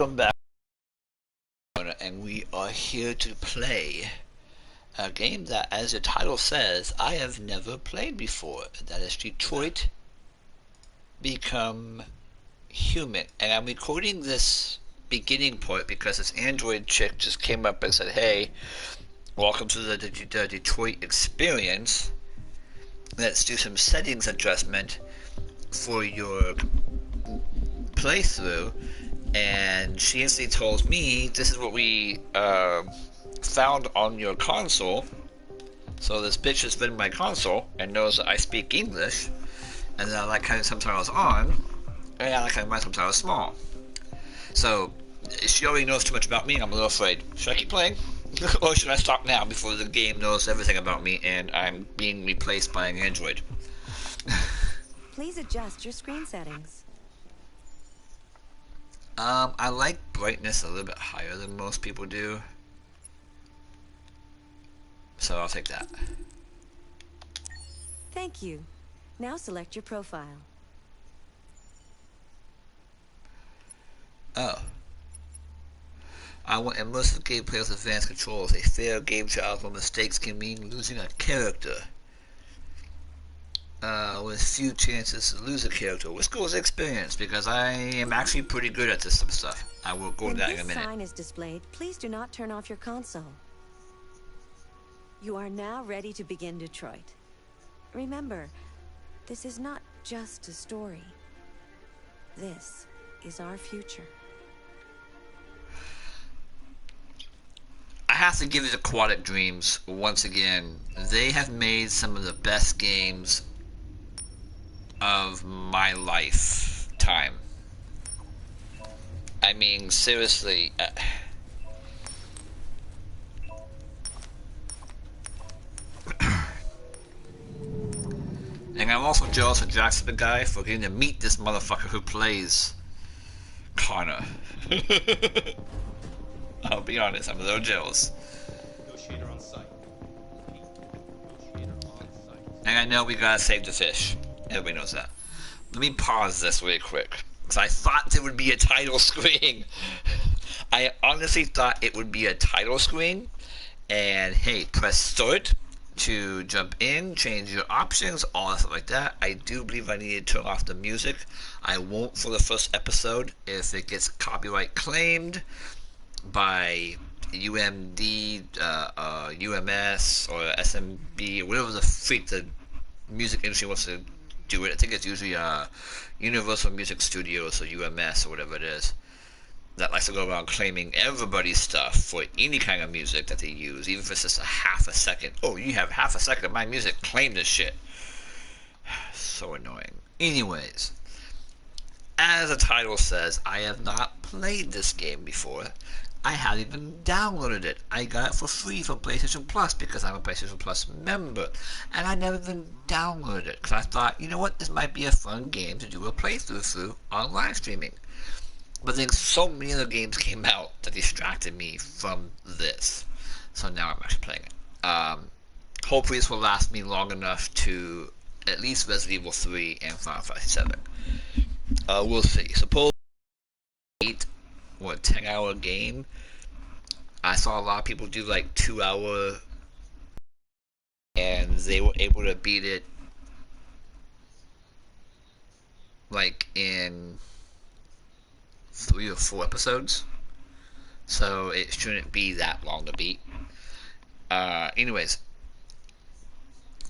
Welcome back, and we are here to play a game that, as the title says, I have never played before. That is Detroit Become Human. And I'm recording this beginning part because this Android chick just came up and said, hey, welcome to the Detroit experience. Let's do some settings adjustment for your playthrough. And she instantly told me this is what we found on your console. So this bitch has been my console and knows that I speak English, and that I like having subtitles on, and I like having my subtitles small. So she already knows too much about me. I'm a little afraid. Should I keep playing, or should I stop now before the game knows everything about me and I'm being replaced by an android? Please adjust your screen settings. I like brightness a little bit higher than most people do, so I'll take that. Thank you. Now select your profile. Oh. I want immersive gameplay with advanced controls. A fair game trial where mistakes can mean losing a character. With few chances to lose a character. Which goes experience, because I am actually pretty good at this type of stuff. I will go into that in a minute. When this sign is displayed, please do not turn off your console. You are now ready to begin Detroit. Remember, this is not just a story. This is our future. I have to give it Aquatic Dreams once again. They have made some of the best games of my lifetime. I mean, seriously. And I'm also jealous of Jackson the guy for getting to meet this motherfucker who plays Connor. I'll be honest, I'm a little jealous. Negotiator on site. Negotiator on site. And I know we gotta save the fish. Everybody knows that. Let me pause this really quick, because I thought there would be a title screen. I honestly thought it would be a title screen. And hey, press start to jump in, change your options, all that stuff like that. I do believe I need to turn off the music. I won't for the first episode if it gets copyright claimed by UMD, UMS, or SMB, or whatever the freak the music industry wants to do it. I think it's usually Universal Music Studios or UMS or whatever it is that likes to go around claiming everybody's stuff for any kind of music that they use, even if it's just a half a second. Oh, you have half a second of my music, claim this shit. So annoying. Anyways, as the title says, I have not played this game before. I haven't even downloaded it. I got it for free from PlayStation Plus because I'm a PlayStation Plus member. And I never even downloaded it because I thought, you know what, this might be a fun game to do a playthrough through on live streaming. But then so many other games came out that distracted me from this. So now I'm actually playing it. Hopefully this will last me long enough to at least Resident Evil 3 and Final Fantasy 7. We'll see. Suppose 10-hour game. I saw a lot of people do like 2-hour, and they were able to beat it like in 3 or 4 episodes. So it shouldn't be that long to beat. Anyways,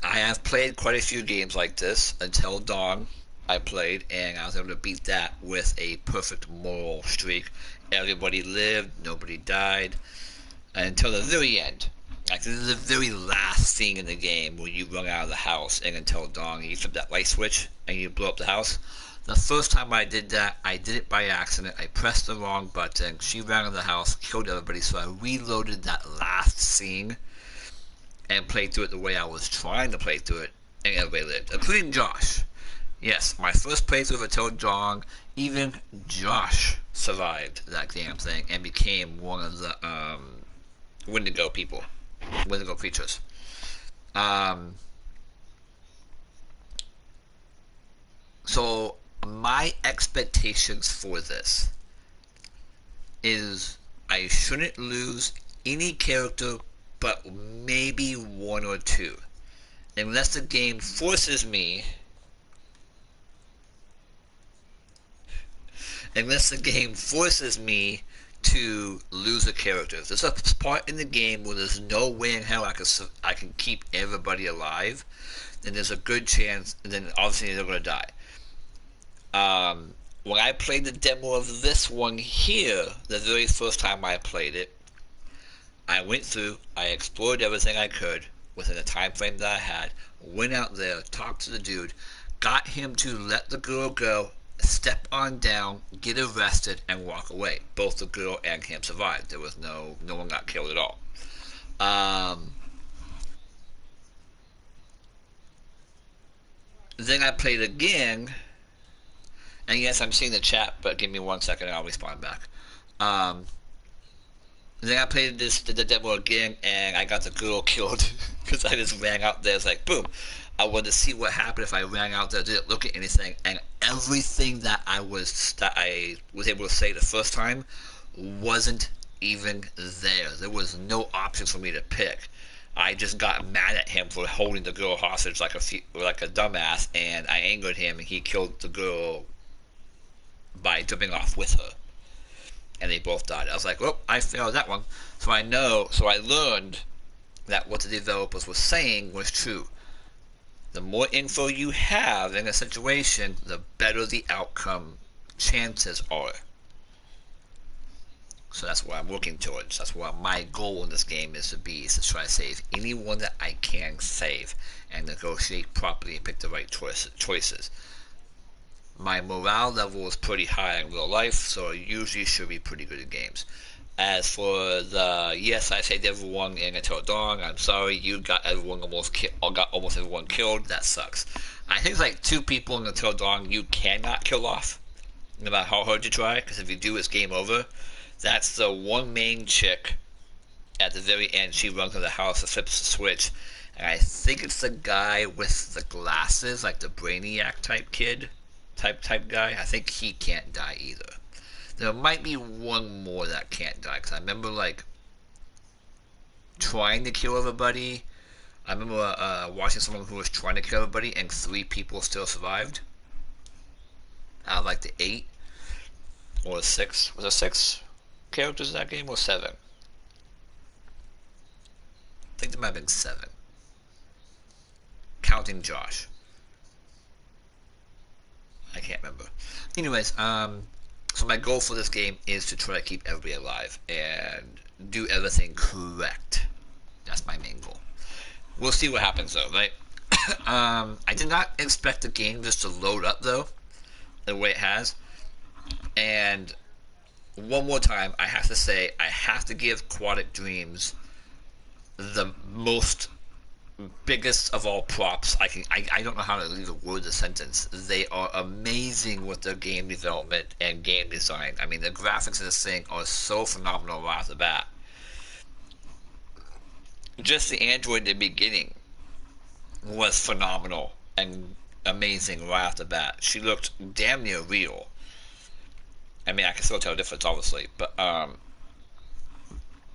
I have played quite a few games like this. Until Dawn I played, and I was able to beat that with a perfect moral streak. Everybody lived, nobody died, until the very end. Like, this is the very last thing in the game where you run out of the house, and Until Dawn, you flip that light switch, and you blow up the house. The first time I did that, I did it by accident. I pressed the wrong button. She ran out of the house, killed everybody, so I reloaded that last scene and played through it the way I was trying to play through it, and everybody lived, including Josh. Yes, my first playthrough of Until Dawn, even Josh survived that damn thing and became one of the Wendigo people, Wendigo creatures. So my expectations for this is I shouldn't lose any character but maybe one or two. Unless the game forces me to lose a character. If there's a part in the game where there's no way in hell I can keep everybody alive, then there's a good chance, then obviously they're going to die. When I played the demo of this one here, the very first time I played it, I went through, I explored everything I could within the time frame that I had, went out there, talked to the dude, got him to let the girl go, step on down, get arrested, and walk away. Both the girl and him survived. There was no one got killed at all. Then I played again, and yes, I'm seeing the chat, but give me 1 second and I'll respond back. Then I played the demo again, and I got the girl killed because I just ran out there. It's like, boom. I wanted to see what happened if I ran out there, didn't look at anything, and everything that I was able to say the first time wasn't even there. There was no option for me to pick. I just got mad at him for holding the girl hostage like a dumbass, and I angered him, and he killed the girl by jumping off with her. And they both died. I was like, well, I failed that one. So I learned that what the developers were saying was true. The more info you have in a situation, the better the outcome chances are. So that's what I'm working towards. That's what my goal in this game is to try to save anyone that I can save and negotiate properly and pick the right choices. My morale level is pretty high in real life, so I usually should be pretty good at games. As for yes, I saved everyone in Until Dawn. I'm sorry, you got almost everyone killed. That sucks. I think it's like 2 people in Until Dawn you cannot kill off, no matter how hard you try, because if you do, it's game over. That's the one main chick at the very end. She runs to the house and flips the switch, and I think it's the guy with the glasses, like the Brainiac type guy. I think he can't die either. There might be one more that can't die, because I remember like trying to kill everybody. I remember watching someone who was trying to kill everybody and 3 people still survived out of like the 8 or 6. Was there 6 characters in that game or 7? I think there might have been 7, counting Josh. I can't remember. Anyways, so my goal for this game is to try to keep everybody alive and do everything correct. That's my main goal. We'll see what happens though, right? I did not expect the game just to load up though, the way it has. And one more time, I have to say, I have to give Aquatic Dreams the biggest of all props. I don't know how to even word the sentence. They are amazing with their game development and game design. I mean, the graphics of this thing are so phenomenal right off the bat. Just the android in the beginning was phenomenal and amazing right off the bat. She looked damn near real. I mean, I can still tell the difference, obviously, but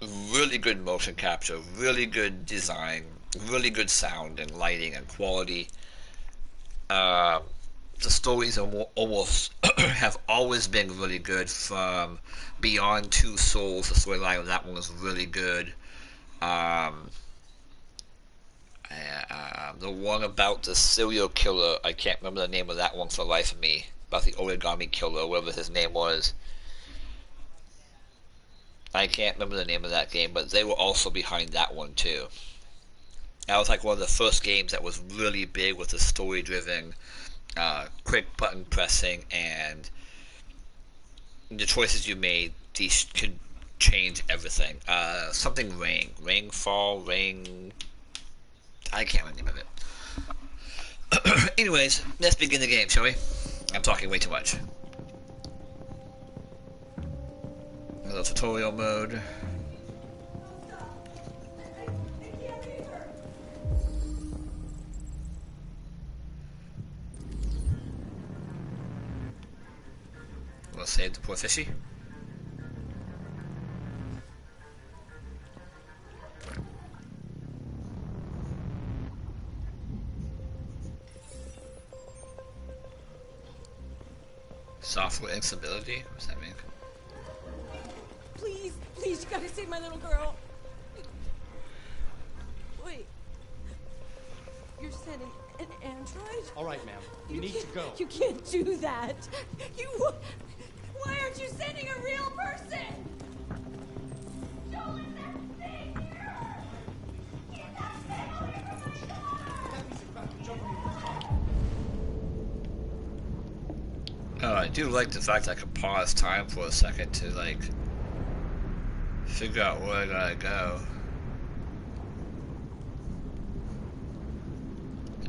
really good motion capture, really good design, really good sound and lighting and quality. The stories are almost have always been really good. From Beyond Two Souls, the storyline of that one was really good. The one about the serial killer, I can't remember the name of that one for the life of me. About the origami killer, whatever his name was. I can't remember the name of that game, but they were also behind that one too. That was like one of the first games that was really big with the story-driven, quick button pressing, and the choices you made, these could change everything. Something Rainfall, I can't remember the name of it. Anyways, let's begin the game, shall we? I'm talking way too much. Another tutorial mode. We'll save the poor fishy. Software instability? What does that mean? Please, please, you gotta save my little girl. Wait. You're sending an android? All right, ma'am. You need to go. You can't do that. Why aren't you sending a real person? Show us that thing here! Get that thing away from us! Oh, I do like the fact I can pause time for a second to, like, figure out where I gotta go.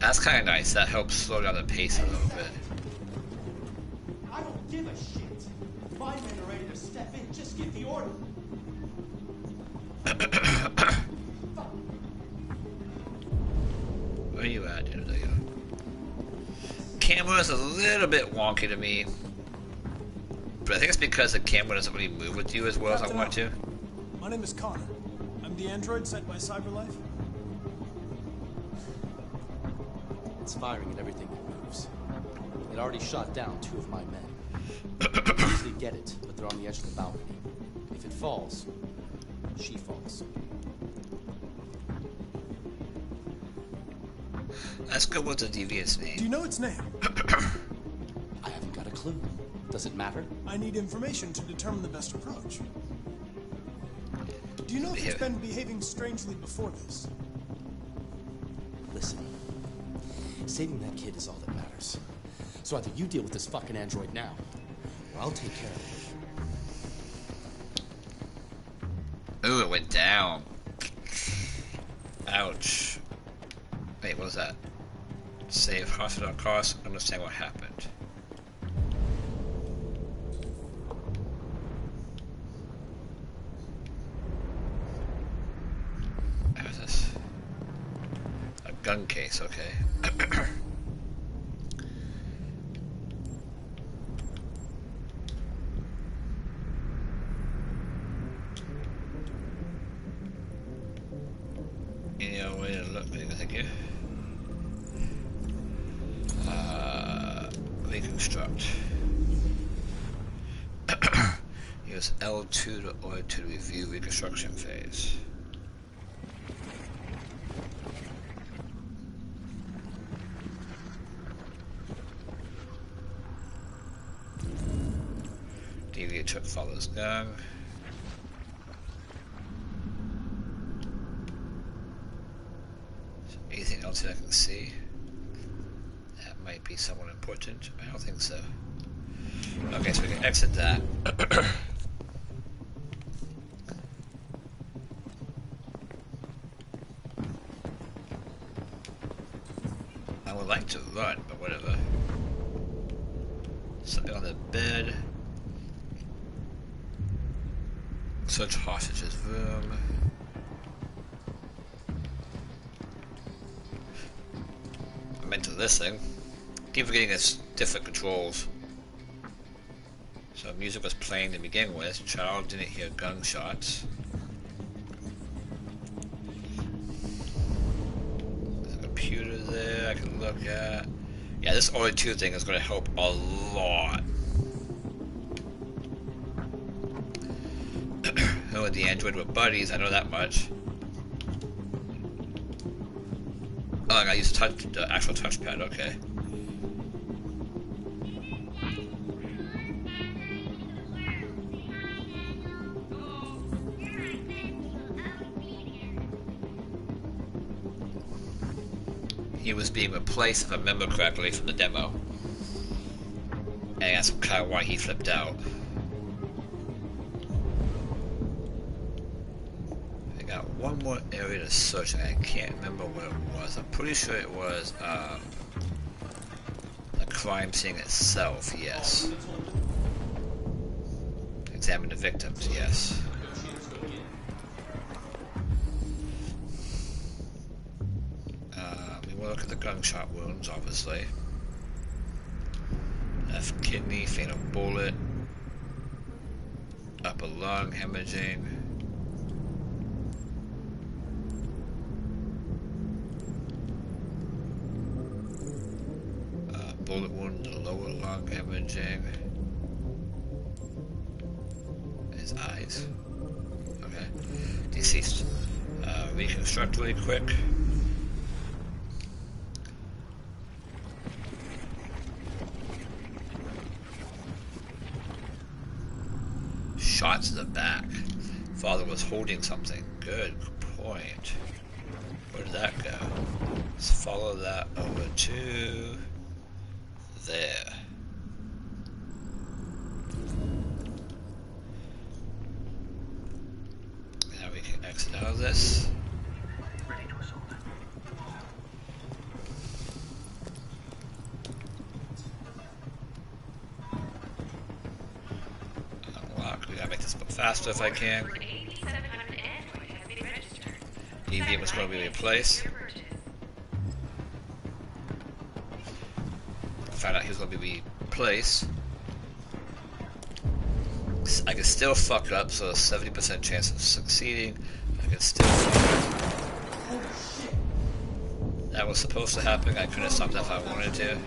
That's kind of nice. That helps slow down the pace a little bit. I don't give a shit. My men are ready to step in. Just give the order. Where are you at, dude? There you go. Camera's a little bit wonky to me. But I think it's because the camera doesn't really move with you as well as I want to. My name is Connor. I'm the android sent by CyberLife. It's firing at everything that moves. It already shot down 2 of my men. They usually get it, but they're on the edge of the balcony. If it falls, she falls. Let's go with the deviant's Do you name. know its name? I haven't got a clue. Does it matter? I need information to determine the best approach. Do you know if it's been behaving strangely before this? Listen. Saving that kid is all that matters. So either you deal with this fucking android now, or I'll take care of it. Ooh, it went down. Ouch. Wait, what was that? Save hospital costs. Understand what happened. What is this? A gun case, okay. Yeah, way to look, thank you. Reconstruct. Use L2 to order to review reconstruction phase. Deviate truck follows gun. Anything else that I can see? That might be somewhat important. I don't think so. Okay, so we can exit that. I would like to run, but whatever. Something on the bed. Search hostage's room. I'm into this thing. Keep forgetting it's different controls. So music was playing to begin with. Child didn't hear gunshots. There's a computer there I can look at. Yeah, this OA2 thing is going to help a lot. Her and the android were buddies, I know that much. Oh, I gotta use the actual touchpad, okay. He was being replaced, if I remember correctly, from the demo. And that's kind of why he flipped out. I got one more area to search, and I can't remember what it was. I'm pretty sure it was the crime scene itself, yes. Examine the victims, yes. We will look at the gunshot wounds, obviously. Left kidney, fatal bullet. Upper lung, hemorrhaging. Bullet wound in the lower lung, hemorrhaging. his eyes. Okay. Deceased. Reconstruct really quick. Shot to the back. Father was holding something. Good point. Where did that go? Let's follow that over to there. Now we can exit out of this. Unlock. We gotta make this go faster if I can. EV was going to be replaced. Found out he was going to be replaced. I can still fuck up, so 70% chance of succeeding. I can still fuck up. That was supposed to happen. I couldn't have stopped that if I wanted to.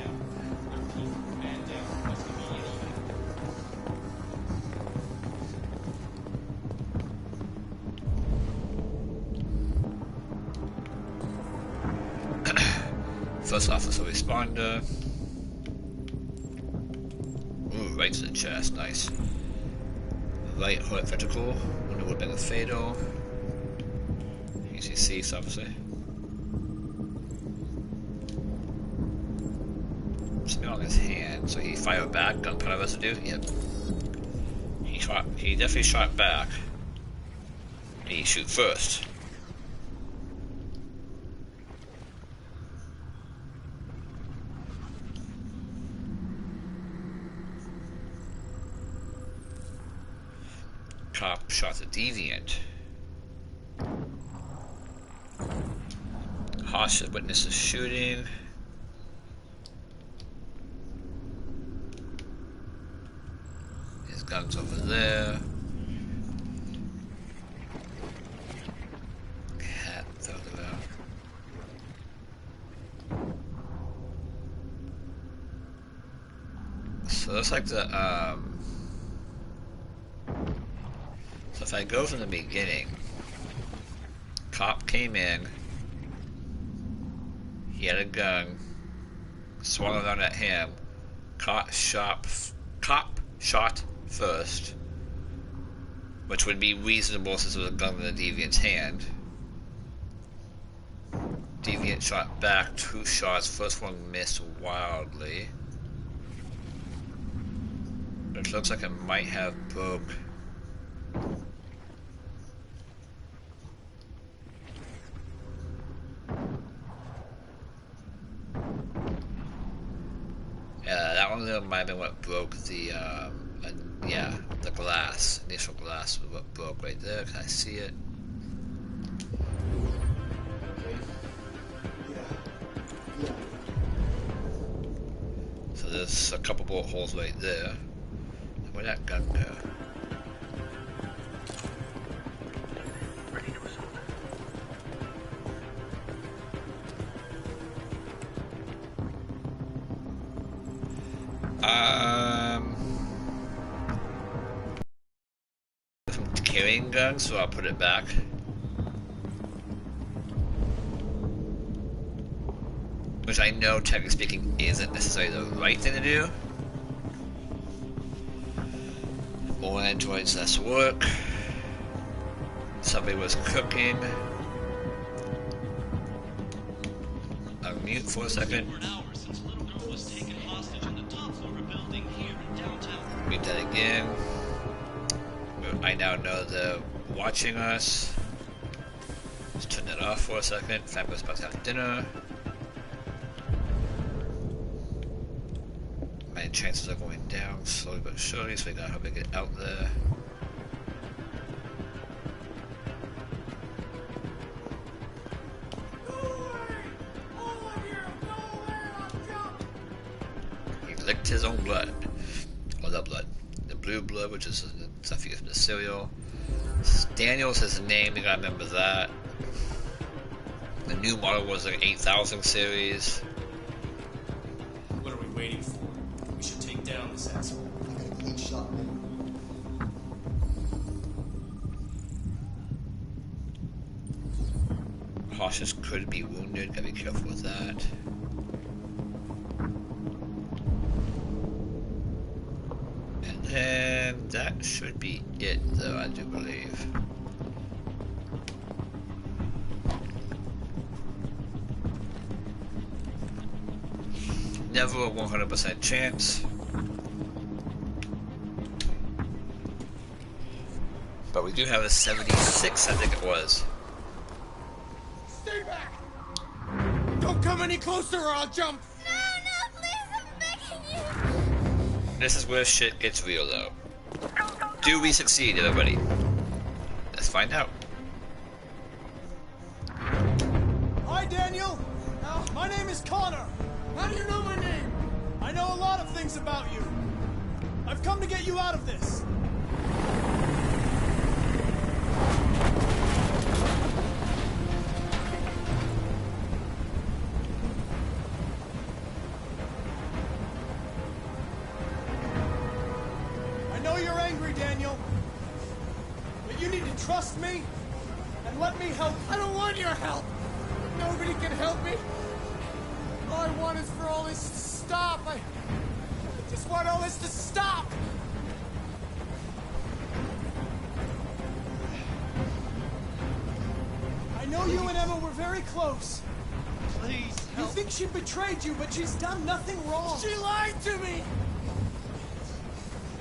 First officer responder. Ooh, right to the chest, nice. Right hook vertical. Wonder would have been a fatal. Easy cease, obviously. Something on his hand, so he fired back, gunpowder residue. Yep. He definitely shot back. He shoot first. Cop shot the deviant. Hostage witnesses shooting. His gun's over there. Hat further out. So it looks like the so if I go from the beginning, cop came in, he had a gun, swung around at him, cop shot first, which would be reasonable since it was a gun in the deviant's hand. Deviant shot back 2 shots, first one missed wildly. It looks like it might have broke. Yeah, that one might have been what broke the, yeah, the glass. Initial glass was what broke right there. Can I see it? So there's a couple bullet holes right there. Where'd that gun go? From carrying guns, so I'll put it back. Which I know, technically speaking, isn't necessarily the right thing to do. More androids, less work. Somebody was cooking. Unmute for a second. Read that again. I now know they're watching us. Let's turn that off for a second. Family's about to have dinner. My chances are going down slowly but surely, so we gotta hope we get out there. He licked his own blood. Or the blood. The blue blood, which is the stuff you get from the cereal. Daniel's his name, you gotta remember that. The new model was an 8000 series. What are we waiting for? We should take down this asshole. Clean shot, man. hostage could be wounded. Gotta be careful with that. And then that should be it, though, I do believe. Never a 100% chance. But we do have a 76, I think it was. Stay back! Don't come any closer or I'll jump! No, please, I'm begging you! This is where shit gets real, though. Do we succeed, everybody? Let's find out. Hi, Daniel. My name is Connor. How do you know my name? I know a lot of things about you. I've come to get you out of this. I know you're angry, Daniel. But you need to trust me and let me help you. I don't want your help! Nobody can help me! All I want is for all this to stop. I just want all this to stop! I know you and Emma were very close. Please, You think she betrayed you, but she's done nothing wrong. She lied to me!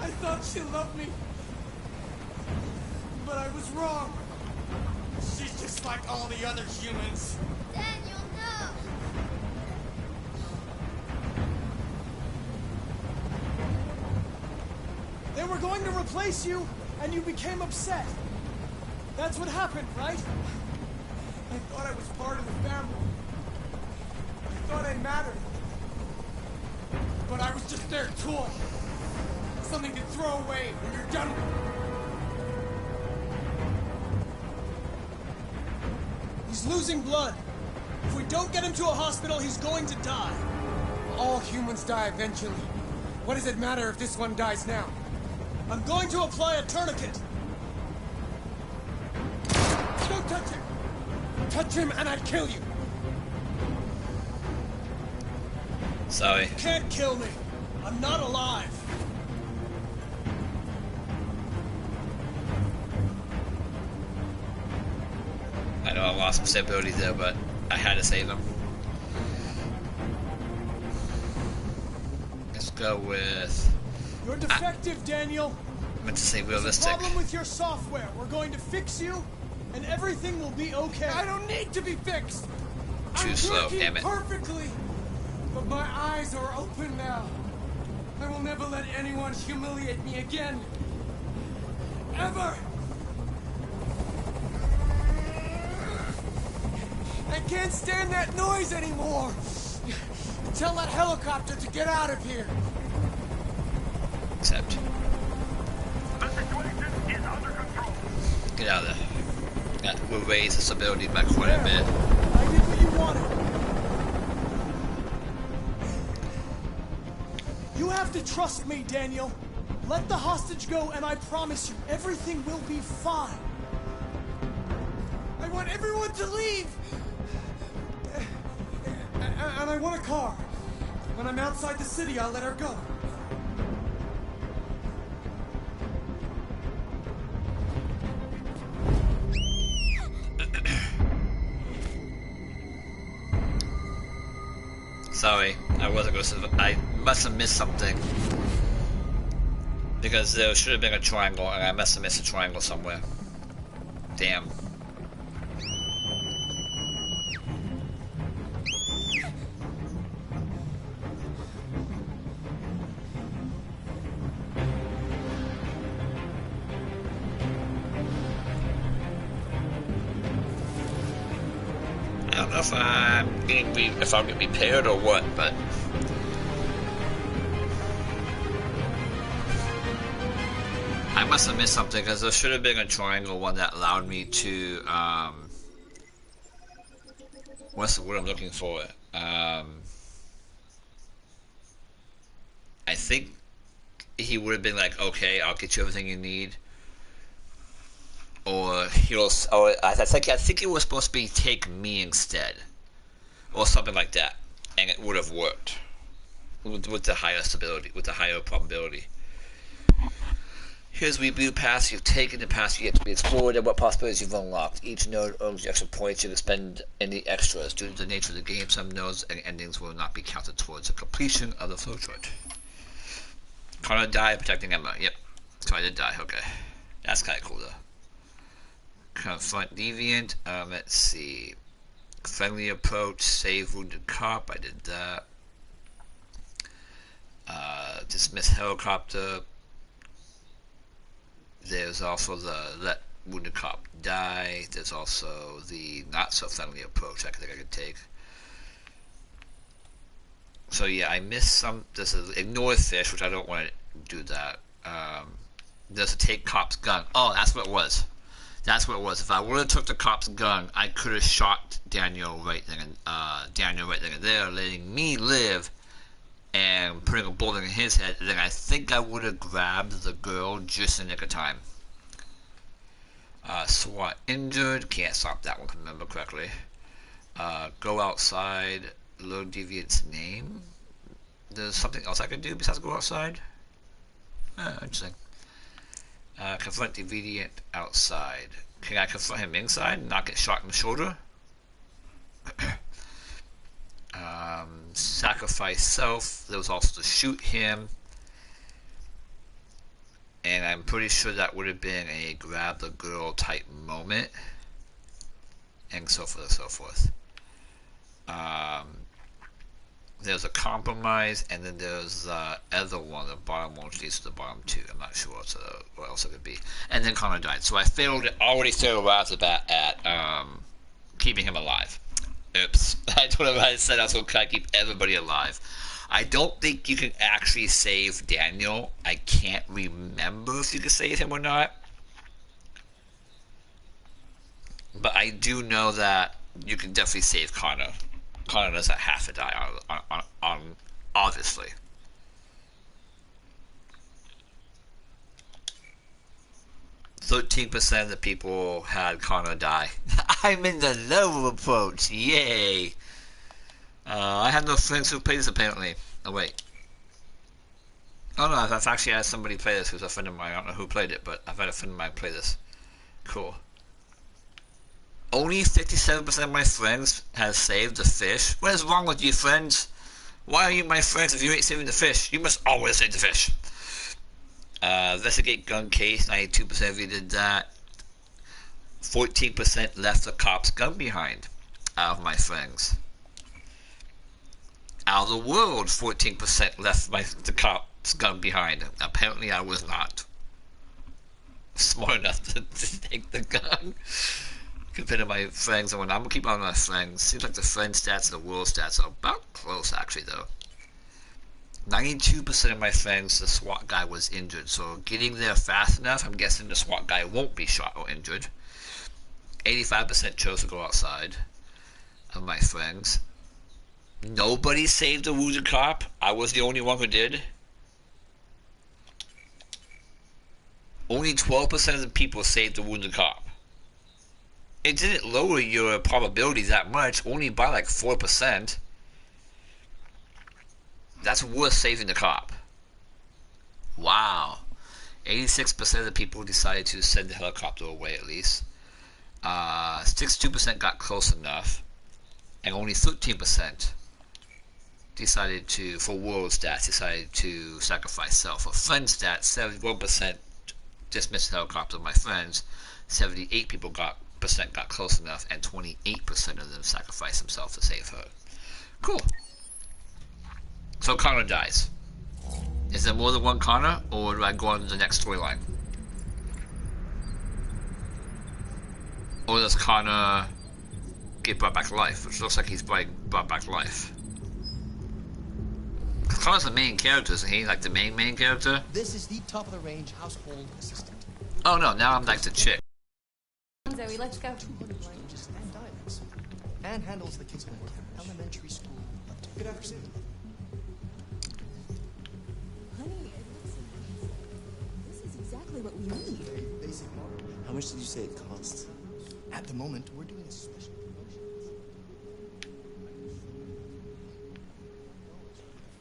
I thought she loved me. But I was wrong. She's just like all the other humans. Daniel, no! They were going to replace you, and you became upset. That's what happened, right? I thought I was part of the family. I thought I mattered. But I was just their toy. Something to throw away when you're done with it. He's losing blood. If we don't get him to a hospital, he's going to die. All humans die eventually. What does it matter if this one dies now? I'm going to apply a tourniquet. Don't touch him! Touch him and I'd kill you! Sorry. You can't kill me. I'm not alive. I know I lost some stability there, but I had to save him. Let's go with... You're defective, Daniel. I meant to say There's a realistic. problem with your software. We're going to fix you, and everything will be okay. I don't need to be fixed! Too I'm slow, working damn it. perfectly! But my eyes are open now. I will never let anyone humiliate me again. Ever! I can't stand that noise anymore! Tell that helicopter to get out of here! Except. Get out of there. That will raise the stability by quite a bit. I did what you wanted. You have to trust me, Daniel. Let the hostage go, and I promise you, everything will be fine. I want everyone to leave! And I want a car. When I'm outside the city, I'll let her go. Sorry, I wasn't going to. I must have missed something. Because there should have been a triangle, and I must have missed a triangle somewhere. Damn. I don't know if I'm getting repaired or what, but I must have missed something because there should have been a triangle one that allowed me to what's the word I'm looking for? I think he would have been like, okay, I'll get you everything you need, or heroes. Or I think it was supposed to be take me instead, or something like that, and it would have worked with the highest ability, with the higher probability. Here's reboot pass. You've taken the pass yet to be explored and what possibilities you've unlocked. Each node earns extra points you can spend any extras. Due to the nature of the game, some nodes and endings will not be counted towards the completion of the flowchart. Connor died protecting Emma. Yep. So I did die. Okay. That's kind of cool though. Confront Deviant. Let's see. Friendly approach. Save wounded cop. I did that. Dismiss helicopter. There's also the let wounded cop die. There's also the not so friendly approach I think I could take. So yeah, I missed some. There's a ignore fish, which I don't want to do that. There's a take cop's gun. Oh, that's what it was. That's what it was. If I would have took the cop's gun, I could have shot Daniel right then and there, letting me live and putting a bullet in his head. And then I think I would have grabbed the girl just in the nick of time. SWAT injured. Can't stop that one, if I remember correctly. Go outside. Load Deviant's name. There's something else I could do besides go outside? Interesting. Confront Deviant outside. Can I confront him inside and not get shot in the shoulder? Sacrifice self. There was also to shoot him. And I'm pretty sure that would have been a grab the girl type moment. And so forth and so forth. There's a compromise, and then there's the other one, the bottom one, which leads to the bottom two. I'm not sure what else it could be. And then Connor died. So I already failed right off the bat at keeping him alive. Oops. I don't know if I said I was going to keep everybody alive. I don't think you can actually save Daniel. I can't remember if you can save him or not. But I do know that you can definitely save Connor. Connor doesn't have to die on obviously. %13% of the people had Connor die. I'm in the low approach. Yay. I have no friends who play this apparently. Oh wait. Oh no, I've actually had somebody play this who's a friend of mine. I don't know who played it, but I've had a friend of mine play this. Cool. Only 57% of my friends have saved the fish. What is wrong with you, friends? Why are you my friends if you ain't saving the fish? You must always save the fish. Investigate gun case. 92% of you did that. 14% left the cop's gun behind. Out of my friends. Out of the world, 14% left the cop's gun behind. Apparently, I was not smart enough to take the gun. Compared to my friends, and when I'm gonna keep on my friends, seems like the friend stats and the world stats are about close actually though. 92% of my friends, the SWAT guy was injured, so getting there fast enough, I'm guessing the SWAT guy won't be shot or injured. 85% chose to go outside of my friends. Nobody saved the wounded cop. I was the only one who did. Only 12% of the people saved the wounded cop. It didn't lower your probability that much, only by like 4%. That's worth saving the cop. Wow. 86% of the people decided to send the helicopter away at least. 62% got close enough. And only 13% decided to, for world stats, decided to sacrifice self. For friend stats, 71% dismissed the helicopter of my friends. 78 people got close enough, and 28% of them sacrificed themselves to save her. Cool. So Connor dies. Is there more than one Connor, or do I go on to the next storyline? Or does Connor get brought back to life? Which looks like he's brought back to life. Connor's the main character, isn't he? Like the main character? This is the top-of-the-range household assistant. Oh no, now I'm like the chick. Zoe, let's go. 200 languages and dialects. And handles the Kingsland Elementary School. Good afternoon. Honey, this is exactly what we need. Basic model. How much did you say it cost? At the moment, we're doing a special promotion.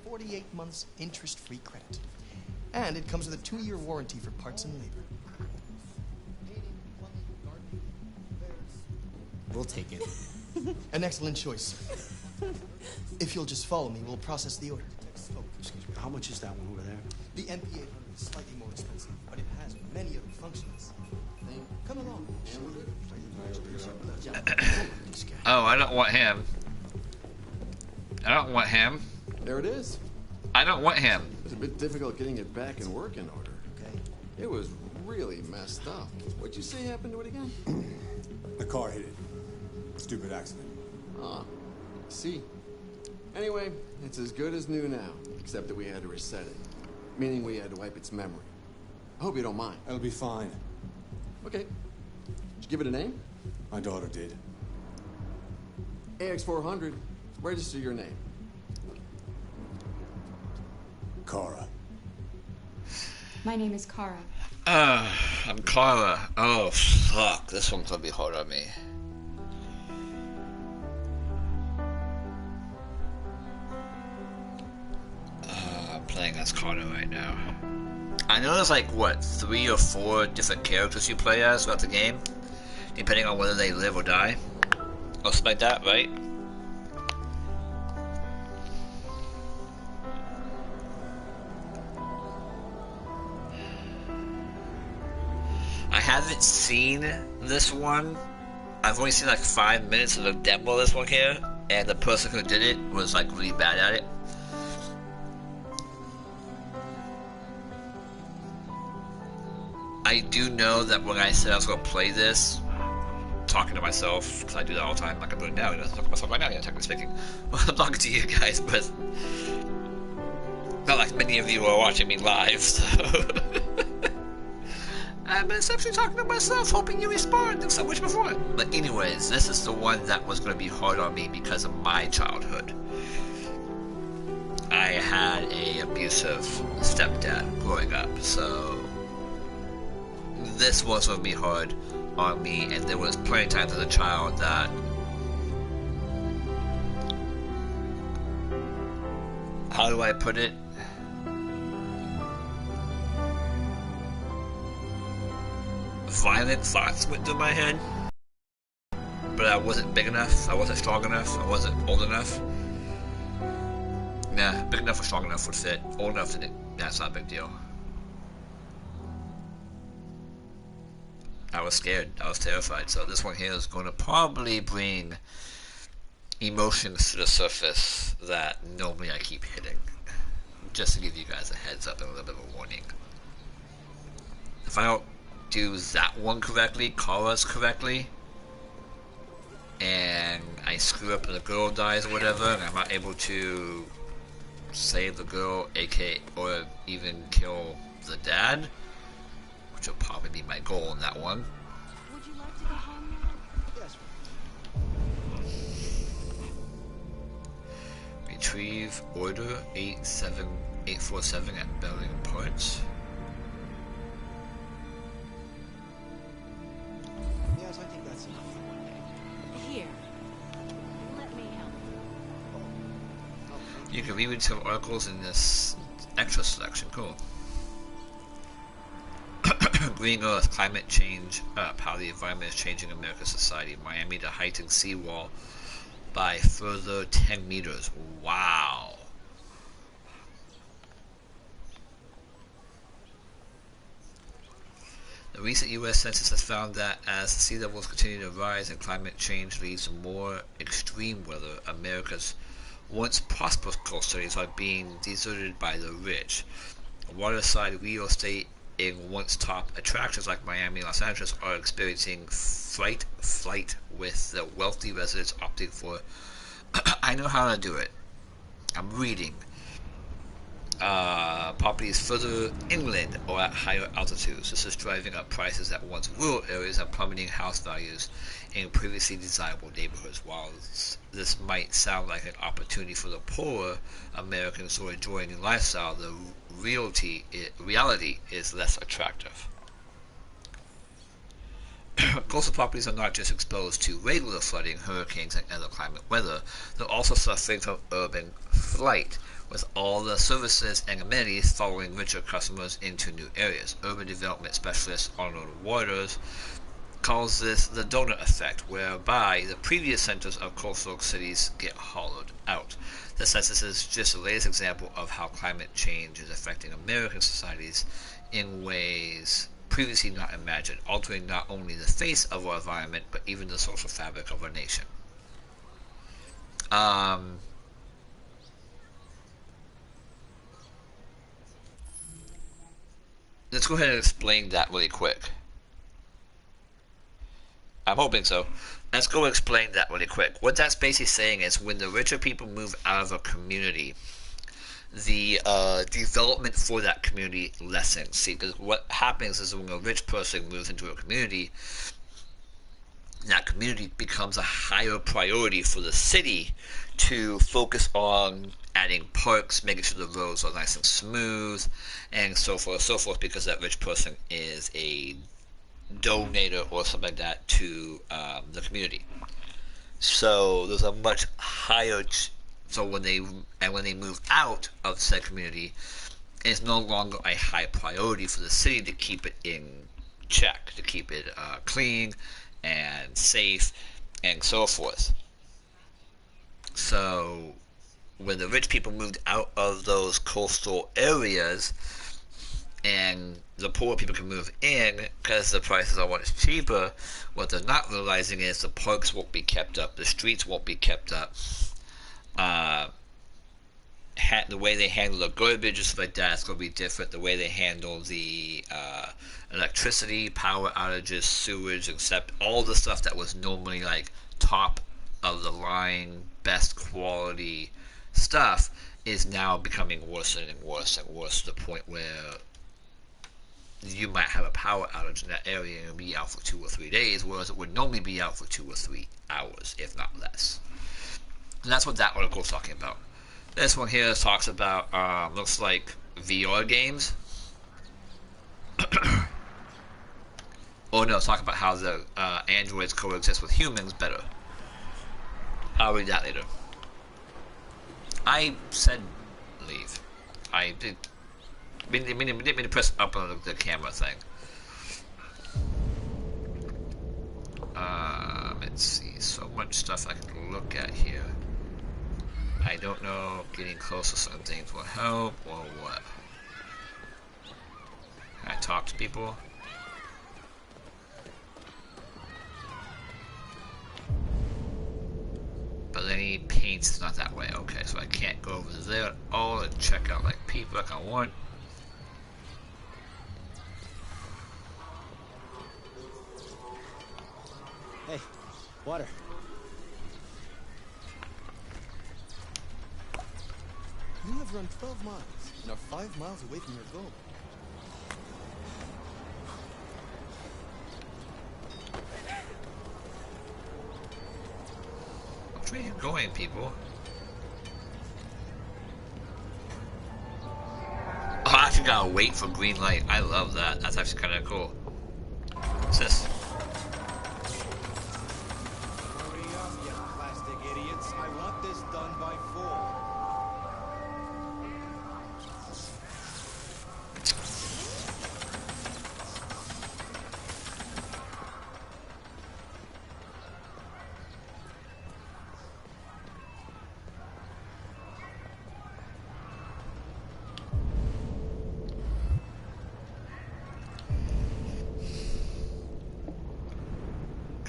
48 months interest-free credit. And it comes with a 2-year warranty for parts and labor. We'll take it. An excellent choice, sir. If you'll just follow me, we'll process the order. Oh, excuse me. How much is that one over there? The NP800 is slightly more expensive, but it has many other functions. Come along. Oh, I don't want him. I don't want him. There it is. I don't want him. It was a bit difficult getting it back in working order. Okay. It was really messed up. What'd you say happened to it again? The car hit it. Stupid accident. Ah, see. Anyway, it's as good as new now, except that we had to reset it. Meaning we had to wipe its memory. I hope you don't mind. That'll be fine. Okay. Did you give it a name? My daughter did. AX400. Register your name. Kara. My name is Kara. I'm Clara. Oh, fuck. This one's gonna be hard on me. I'm playing as Connor right now. I know there's like, what, 3 or 4 different characters you play as throughout the game, depending on whether they live or die. Or something like that, right? I haven't seen this one. I've only seen like 5 minutes of the demo of this one here, and the person who did it was like really bad at it. I do know that when I said I was going to play this, talking to myself, because I do that all the time, like I'm doing now, I'm talking to myself right now, technically speaking. I'm talking to you guys, but not like many of you are watching me live, so I'm essentially talking to myself, hoping you respond in some way before. But anyways, this is the one that was going to be hard on me because of my childhood. I had a abusive stepdad growing up, so this was going to be hard on me, and there was plenty of times as a child that how do I put it? Violent thoughts went through my head, but I wasn't big enough, I wasn't strong enough, I wasn't old enough. Nah, big enough or strong enough would fit. Old enough to that's not a big deal. I was scared, I was terrified, so this one here is going to probably bring emotions to the surface that normally I keep hitting. Just to give you guys a heads up and a little bit of a warning. If I don't do that one correctly, Kara's correctly, and I screw up and the girl dies or whatever, and I'm not able to save the girl, aka, or even kill the dad, which will probably be my goal in that one. Would you like to go home now? Yes. Retrieve order 87847 at building parts. Yes, I think that's enough for one day. Here. Let me help. You can read some articles in this extra selection. Cool. Green Earth, climate change up, how the environment is changing America's society. Miami to heighten seawall by further 10 meters. Wow. The recent U.S. Census has found that as the sea levels continue to rise and climate change leads to more extreme weather, America's once prosperous coastal areas are being deserted by the rich. Waterside real estate in once top attractions like Miami and Los Angeles are experiencing flight with the wealthy residents opting for I know how to do it. I'm reading. Properties further inland or at higher altitudes. This is driving up prices at once rural areas and plummeting house values in previously desirable neighborhoods. While this might sound like an opportunity for the poorer Americans who are enjoying a lifestyle, the reality is less attractive. Coastal properties are not just exposed to regular flooding, hurricanes, and other climate weather, they're also suffering from urban flight, with all the services and amenities following richer customers into new areas. Urban development specialist Arnold Waters calls this the donut effect, whereby the previous centers of coastal cities get hollowed out. The census is just the latest example of how climate change is affecting American societies in ways previously not imagined, altering not only the face of our environment, but even the social fabric of our nation. Let's go ahead and explain that really quick. I'm hoping so. Let's go explain that really quick. What that's basically saying is when the richer people move out of a community, the development for that community lessens. See, because what happens is when a rich person moves into a community, that community becomes a higher priority for the city to focus on adding parks, making sure the roads are nice and smooth, and so forth, because that rich person is a donator or something like that to the community. So there's a much higher so when they move out of said community, it's no longer a high priority for the city to keep it in check, to keep it clean and safe and so forth. So when the rich people moved out of those coastal areas and the poor people can move in because the prices are much cheaper, what they're not realizing is the parks won't be kept up, the streets won't be kept up, the way they handle the garbage and stuff like that is going to be different. The way they handle the electricity, power outages, sewage, except all the stuff that was normally like top of the line, best quality stuff is now becoming worse and worse and worse, to the point where you might have a power outage in that area and be out for 2 or 3 days, whereas it would normally be out for 2 or 3 hours, if not less. And that's what that article is talking about. This one here talks about, looks like VR games. Oh no, it's talking about how the androids coexist with humans better. I'll read that later. I said leave. I didn't mean to press up on the camera thing. Let's see, so much stuff I can look at here. I don't know, getting close to certain things will help, or what? Can I talk to people? But any paint's not that way. Okay, so I can't go over there at all and check out like people like I want. Hey, water. You have run 12 miles and are 5 miles away from your goal. Which way are you going, people? Oh, I actually gotta wait for green light. I love that. That's actually kind of cool. What's this? Hurry up, you plastic idiots. I want this done by 4.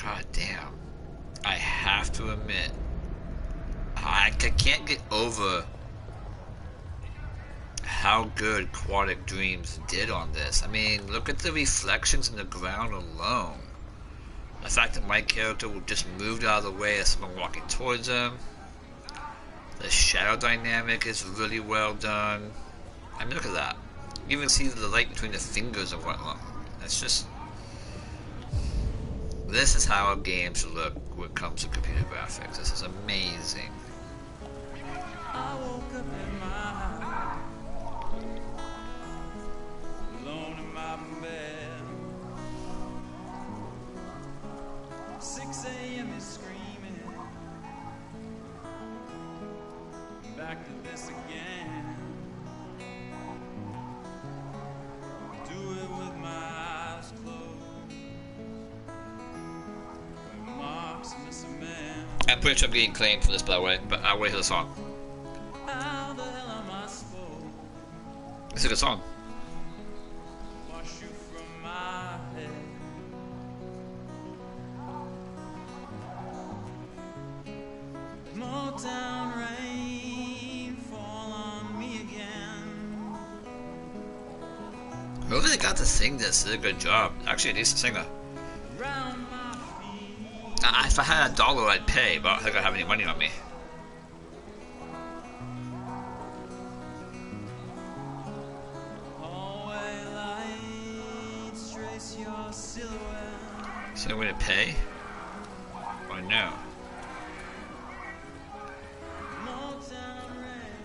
God damn. I have to admit, I can't get over how good Aquatic Dreams did on this. I mean, look at the reflections in the ground alone. The fact that my character just moved out of the way as someone walking towards him. The shadow dynamic is really well done. I mean, look at that. You even see the light between the fingers and whatnot. It's just... This is how a game should look when it comes to computer graphics. This is amazing. I woke up in my house, alone in my bed. 6 a.m. is screaming. Back to this again. Do it with my eyes closed. Where Mark's missing man. I'm pretty sure I'm getting claimed for this, by the way, but I'll wait for the song. How the hell am I supposed It's a good song. to wash you from my head? Motown rain fall on me again. Whoever they got to sing this did a good job. Actually, a decent singer. Round my feet. If I had $1, I'd pay, but I don't think I have any money on me. Hallway lights trace your silhouette. So I'm going to pay? Or no? Motown rain.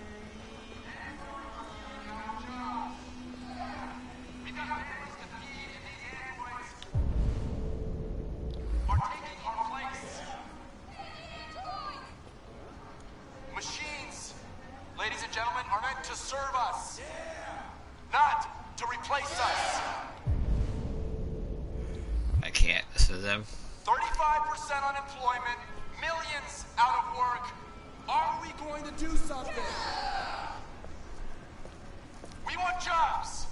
Are taking our place. Machines, ladies and gentlemen, are meant to serve us, not to replace us. I can't. This is them. 35% unemployment, millions out of work. Are we going to do something? We want jobs.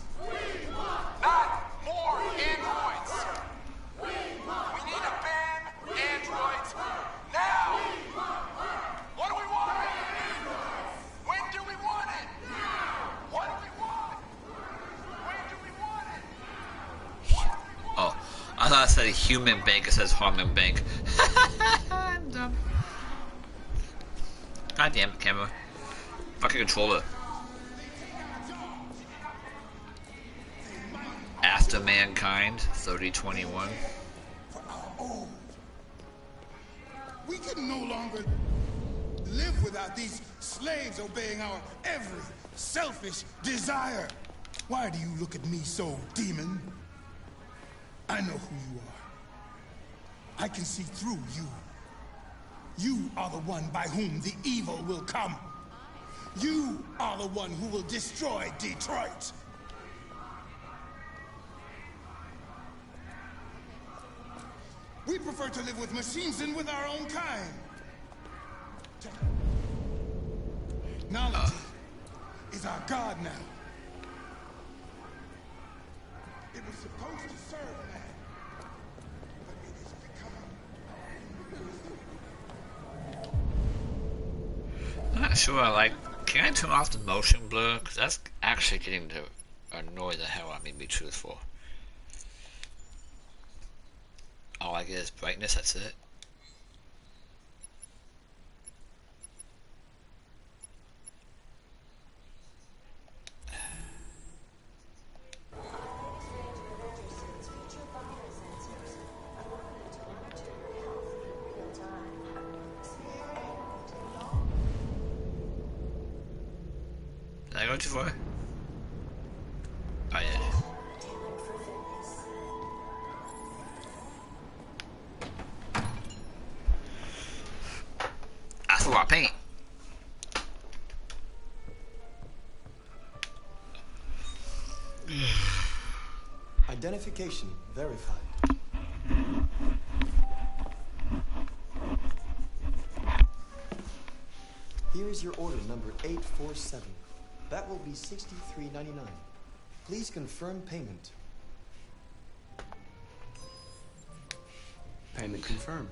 Not more androids. We need to ban androids now. What do we want? When do we want it? What do we want? When do we want it? What do we want? Oh, I thought it said human bank. It says Harmon Bank. I'm dumb. God damn it, camera. Fucking controller. After Mankind, 3021. We can no longer live without these slaves obeying our every selfish desire. Why do you look at me so, demon? I know who you are. I can see through you. You are the one by whom the evil will come. You are the one who will destroy Detroit. We prefer to live with machines than with our own kind. Knowledge is our god now. It was supposed to serve man, but it has become... I'm not sure I like... Can I turn off the motion blur? Because that's actually getting to annoy the hell out of me, to be truthful. All I get is brightness, that's it. Did I go too far? Oh yeah. That's a lot of paint. Identification verified. Here is your order number 847. That will be $63.99. Please confirm payment. Payment confirmed.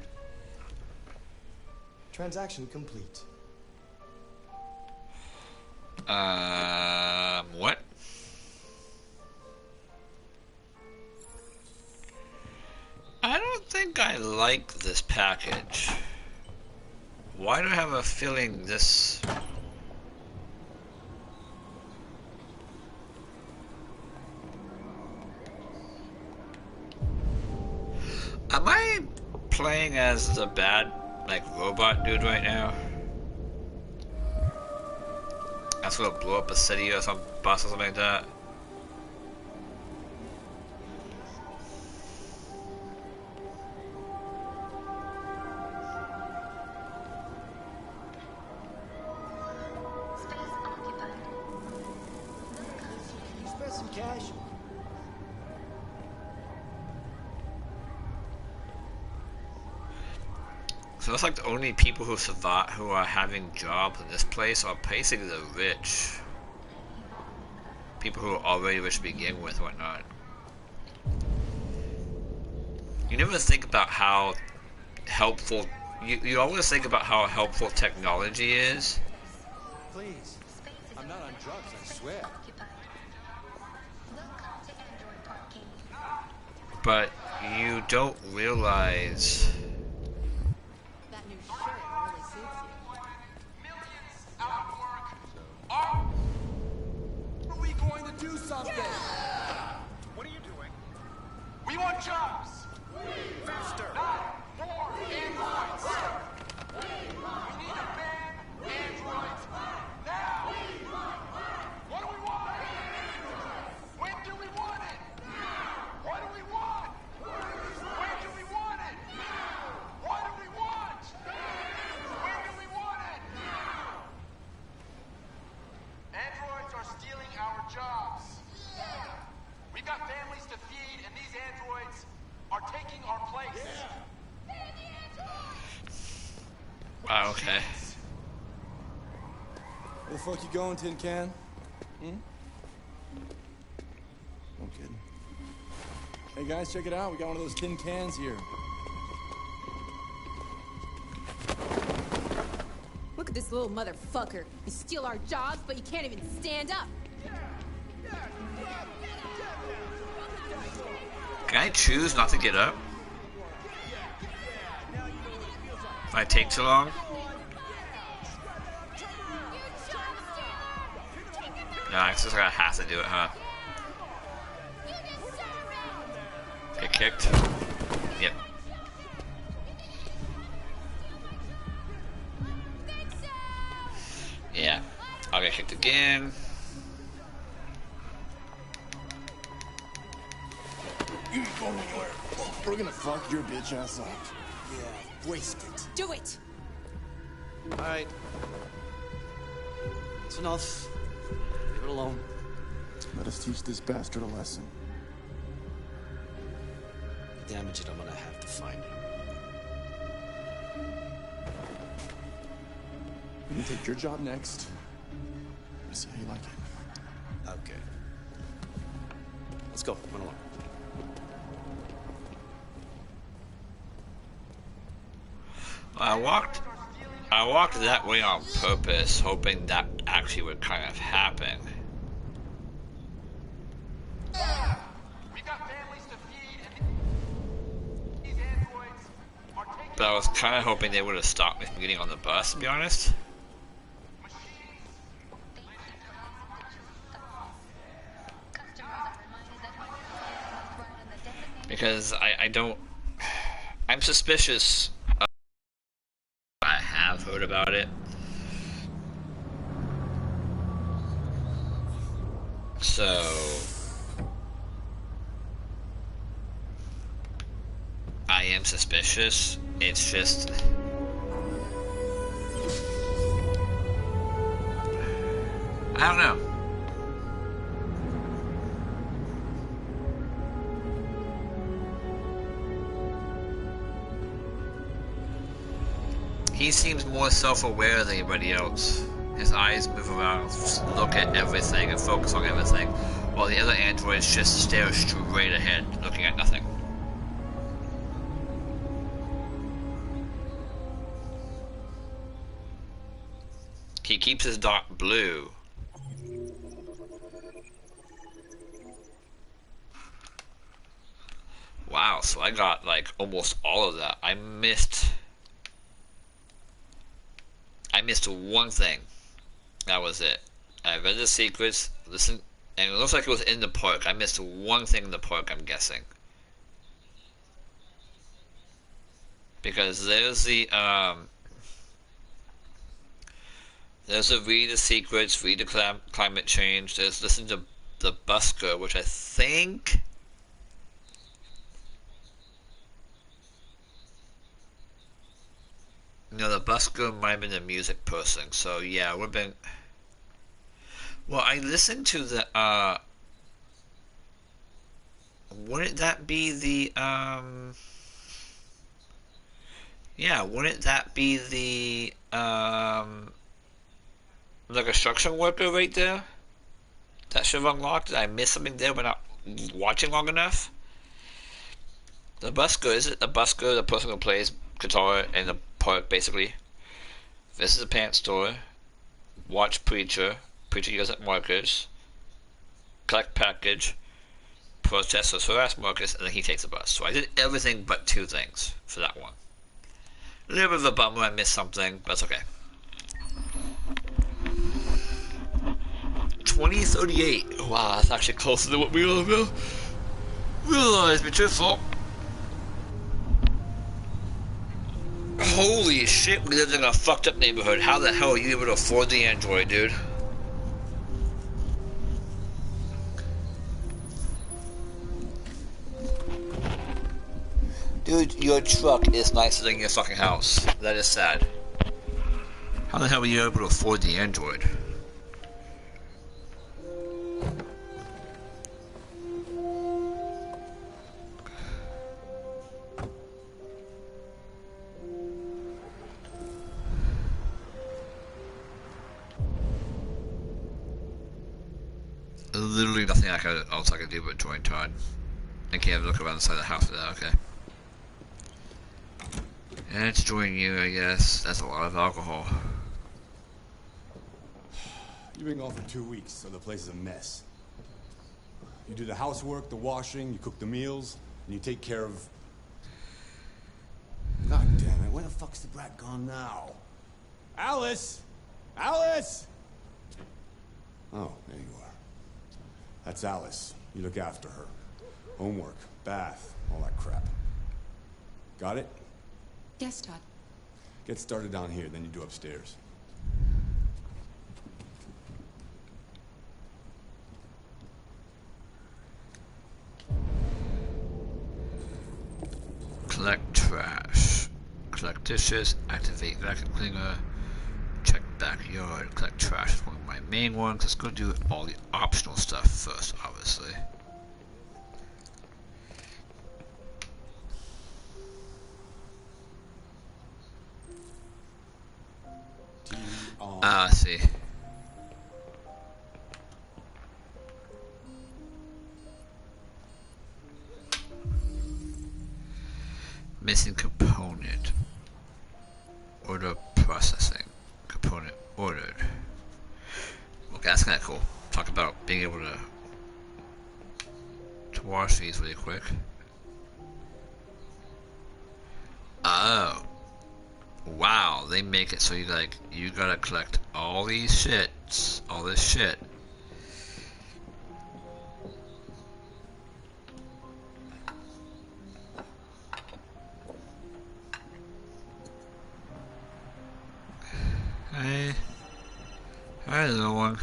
Transaction complete. What? I don't think I like this package. Why do I have a feeling this... Am I playing as the bad, like, robot dude right now? That's gonna blow up a city or some bus or something like that. cash? So it's like the only people who survive, who are having jobs in this place, are basically the rich. People who are already rich to begin with, whatnot. You never think about how helpful. You always think about how helpful technology is. Please. I'm not on drugs, I swear. But you don't realize. That new shirt really suits you. Millions out of work. Are we going to do something? What are you doing? We want jobs. Faster. Not more androids. We need to ban androids now. What do we want? When do we want it? What do we want? When do we want it? What do we want? When do we want it? Androids are stealing our jobs. We've got families to feed, and these androids are taking our place. Okay. Where the fuck you going, Tin Can? Hmm? No kidding. Hey guys, check it out. We got one of those tin cans here. Look at this little motherfucker. You steal our jobs, but you can't even stand up. Can I choose not to get up? If I take too long? No, I just gotta have to do it, huh? Get kicked? Yep. Yeah. I'll get kicked again. You ain't going anywhere. We're gonna fuck your bitch ass up. Yeah, waste it. Do it! Alright. It's enough. Leave it alone. Let us teach this bastard a lesson. Damage it, I'm gonna have to find him. We can take your job next. See how you like it. Okay. Let's go. Run along. I walked that way on purpose, hoping that actually would kind of happen. We've got families to feed, and these androids are taking But I was kind of hoping they would have stopped me from getting on the bus, to be honest. Because I don't... I'm suspicious of... I have heard about it. So... I am suspicious. It's just... I don't know. He seems more self-aware than anybody else. His eyes move around, look at everything, and focus on everything, while the other androids just stare straight ahead, looking at nothing. He keeps his dot blue. Wow, so I got like almost all of that. I missed one thing. That was it. I read the secrets, listened, and it looks like it was in the park. I missed one thing in the park, I'm guessing. Because there's the read the secrets, read the climate change, there's listen to the busker, which I think... No, the busker might have been a music person, so yeah, it would have been... Well, I listened to the wouldn't that be the, yeah, wouldn't that be the, the construction worker right there? That should have unlocked. Did I miss something there by not watching long enough? The busker, is it the busker, the person who plays guitar in the park, basically? This is a pants store. Watch Preacher. Preacher yells at Marcus. Collect package. Protesters harass Marcus, and then he takes the bus. So I did everything but 2 things for that one. A little bit of a bummer, I missed something, but it's okay. 2038. Wow, that's actually closer to what we all realize. Be truthful. Holy shit, we lived in a fucked up neighborhood. How the hell are you able to afford the Android, dude? Dude, your truck is nicer than your fucking house. That is sad. How the hell were you able to afford the Android? Literally nothing else I can do but join Todd. And can't look around the side of the house for that, okay. And it's joining you, I guess. That's a lot of alcohol. You've been gone for 2 weeks, so the place is a mess. You do the housework, the washing, you cook the meals, and you take care of... God damn it, where the fuck's the brat gone now? Alice! Alice! Oh, there you are. That's Alice. You look after her. Homework, bath, all that crap. Got it? Yes, Todd. Get started down here, then you do upstairs. Collect trash. Collect dishes. Activate vacuum cleaner. Check backyard. Collect trash is one of my main ones. Let's go do all the optional stuff first, obviously. I see. Missing component. Order processing. Component ordered. Okay, that's kind of cool. Talk about being able to wash these really quick. Oh. Wow, they make it so you gotta collect all these shits, all this shit. Hey, hi little one.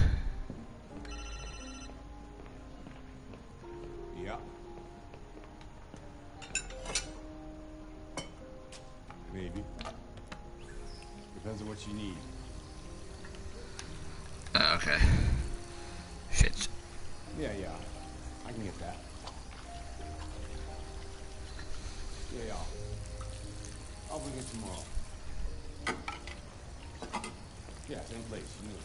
Yeah. Maybe. Depends on what you need. Okay. Shit. Yeah, I can get that. Yeah. I'll bring it tomorrow. Yeah, same place. You know it.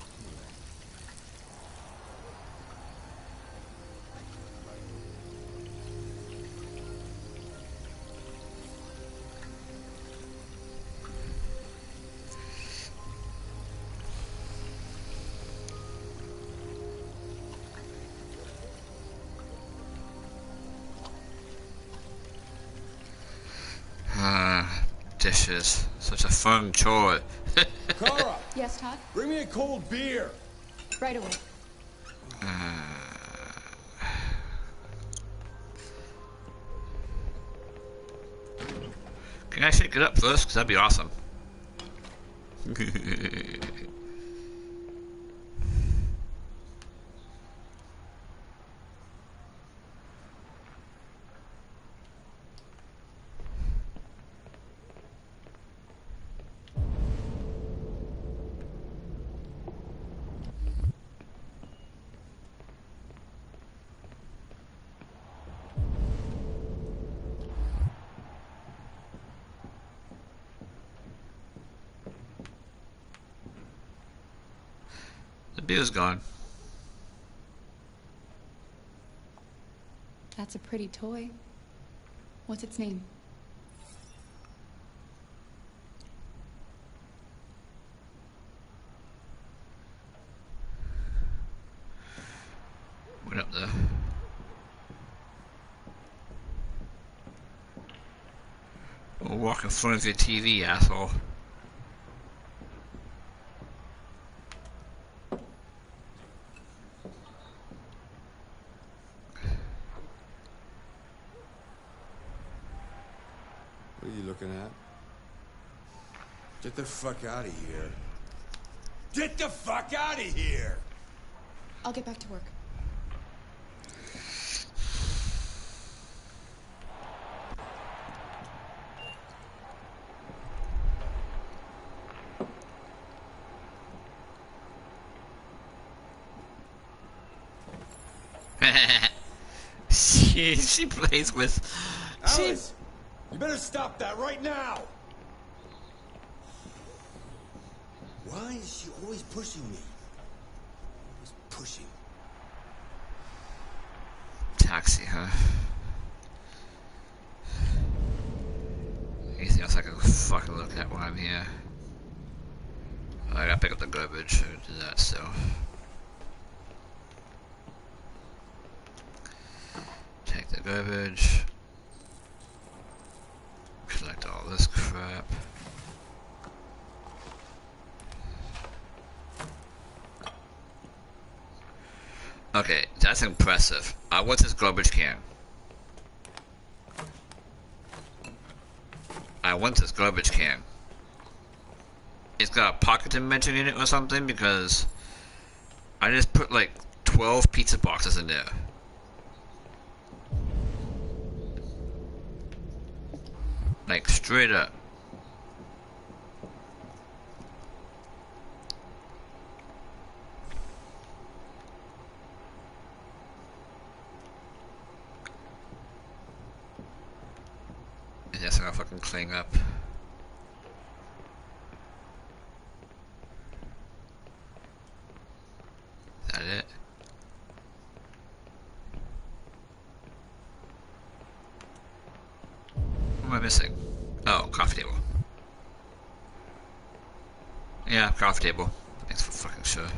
Dishes. Such a fun chore. Kara! Yes, Todd? Bring me a cold beer! Right away. Can I shake it up first? Because that'd be awesome. The beer's gone. That's a pretty toy. What's its name? Went up there. Don't walk in front of your TV, asshole. What are you looking at? Get the fuck out of here. Get the fuck out of here! I'll get back to work. she plays with... Alice! You better stop that right now! Why is she always pushing me? Always pushing. Taxi, huh? Anything else I can fucking look at while I'm here? I gotta pick up the garbage. I gotta do that still. Take the garbage. Collect all this crap. Okay, that's impressive. What's this garbage can? I want this garbage can. It's got a pocket dimension in it or something, because I just put like 12 pizza boxes in there. Like straight up. And that's gonna fucking clean up. Is that it? What am I missing? Oh, coffee table. Yeah, coffee table. Thanks for fucking sure.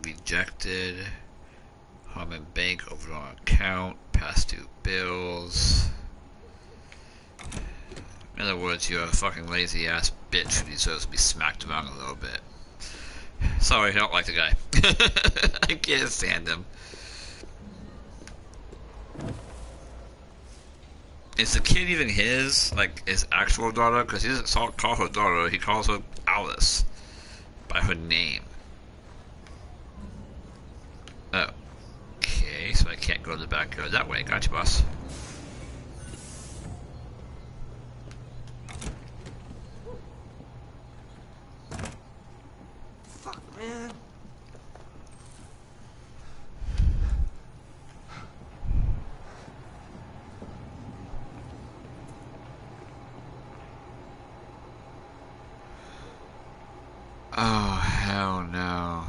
Rejected. Harmon Bank overall account. Past due bills. In other words, you're a fucking lazy ass bitch who deserves to be smacked around a little bit. Sorry, I don't like the guy. I can't stand him. Is the kid even his? Like, his actual daughter? Because he doesn't call her daughter, he calls her Alice. By her name. Oh. Okay, so I can't go to the back door that way. Gotcha, boss. Fuck, man. Oh, hell no.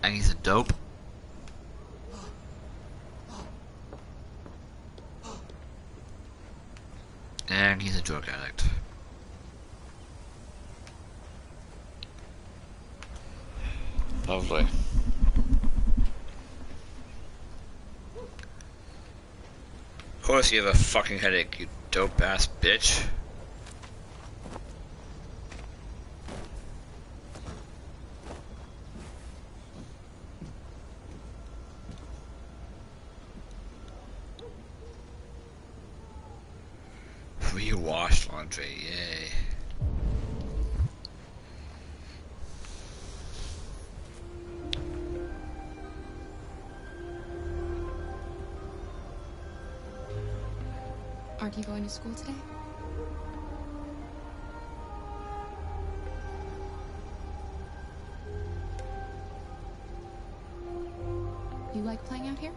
And he's a dope. And he's a drug addict. Lovely. Of course you have a fucking headache, you dope ass bitch. wash laundry, yay. Aren't you going to school today? You like playing out here?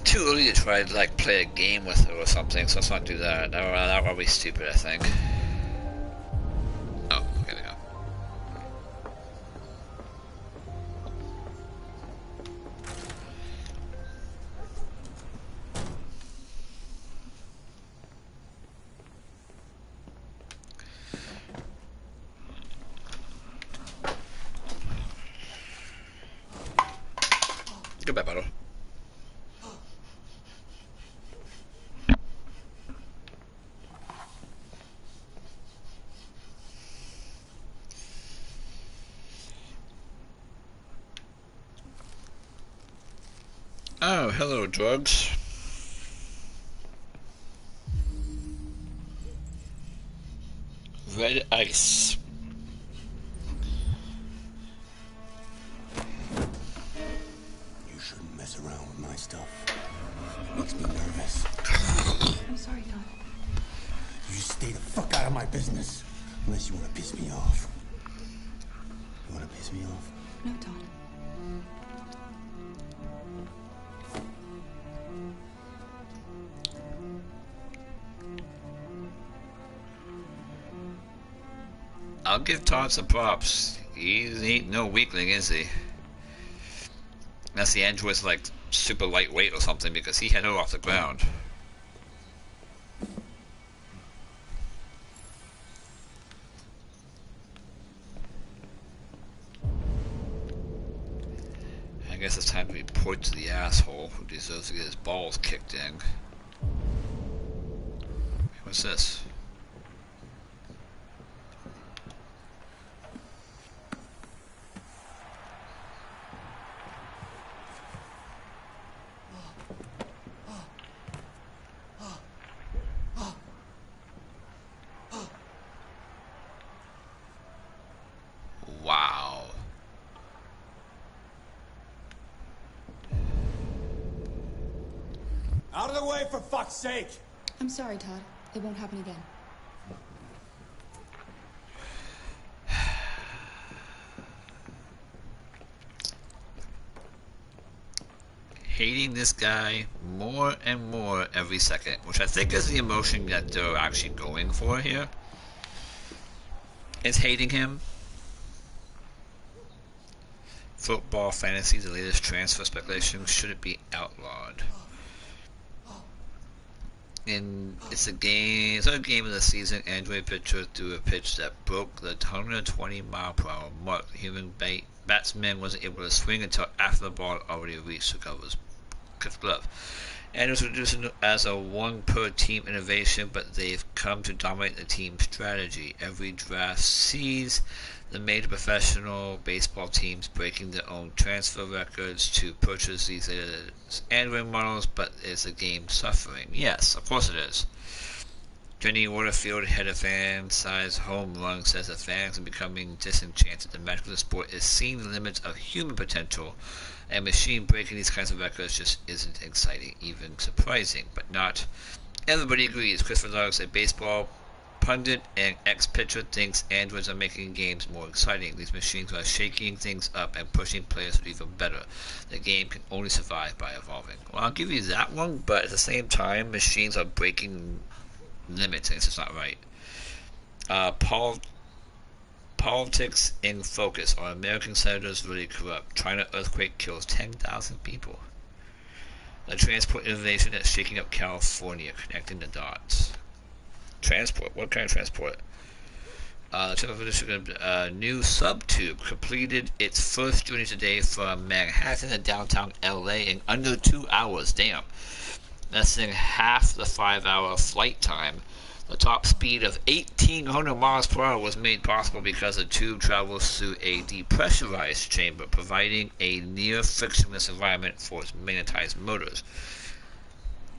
Too early to try to like play a game with her or something, so let's not do that. That would be stupid, I think. Oh, here we go. Goodbye, bottle. Oh, hello, drugs. Red ice. You shouldn't mess around with my stuff. It makes me nervous. I'm sorry, Todd. You just stay the fuck out of my business. Unless you want to piss me off. You want to piss me off? No, Todd. I'll give Todd some props. He ain't no weakling, is he? Unless the android's like super lightweight or something, because he had her off the ground. I guess it's time to report to the asshole who deserves to get his balls kicked in. What's this? Wow. Out of the way, for fuck's sake! I'm sorry, Todd. It won't happen again. Hating this guy more and more every second, which I think is the emotion that they're actually going for here. Is hating him. Football fantasy, the latest transfer speculation, should it be outlawed? And it's a game of the season. Android pitcher threw a pitch that broke the 120-mile-per-hour mark. The human batsman wasn't able to swing until after the ball had already reached the cover's glove. And it was reduced as a one-per-team innovation, but they've come to dominate the team strategy. Every draft sees the major professional baseball teams breaking their own transfer records to purchase these Android models, but is the game suffering? Yes, of course it is. Jenny Waterfield had a fan-sized home run, says the fans are becoming disenchanted. The magic of the sport is seeing the limits of human potential, and machine breaking these kinds of records just isn't exciting, even surprising. But not everybody agrees. Christopher Luggs, a baseball pundit and ex-pitcher, thinks androids are making games more exciting. These machines are shaking things up and pushing players to do even better. The game can only survive by evolving. Well, I'll give you that one, but at the same time, machines are breaking limits, and it's just not right. Politics in focus. Are American senators really corrupt? China earthquake kills 10,000 people. A transport innovation that's shaking up California, connecting the dots. Transport? What kind of transport? New subtube completed its first journey today from Manhattan to downtown LA in under 2 hours. Damn. That's in half the 5-hour flight time The top speed of 1,800 miles per hour was made possible because the tube travels through a depressurized chamber, providing a near-frictionless environment for its magnetized motors.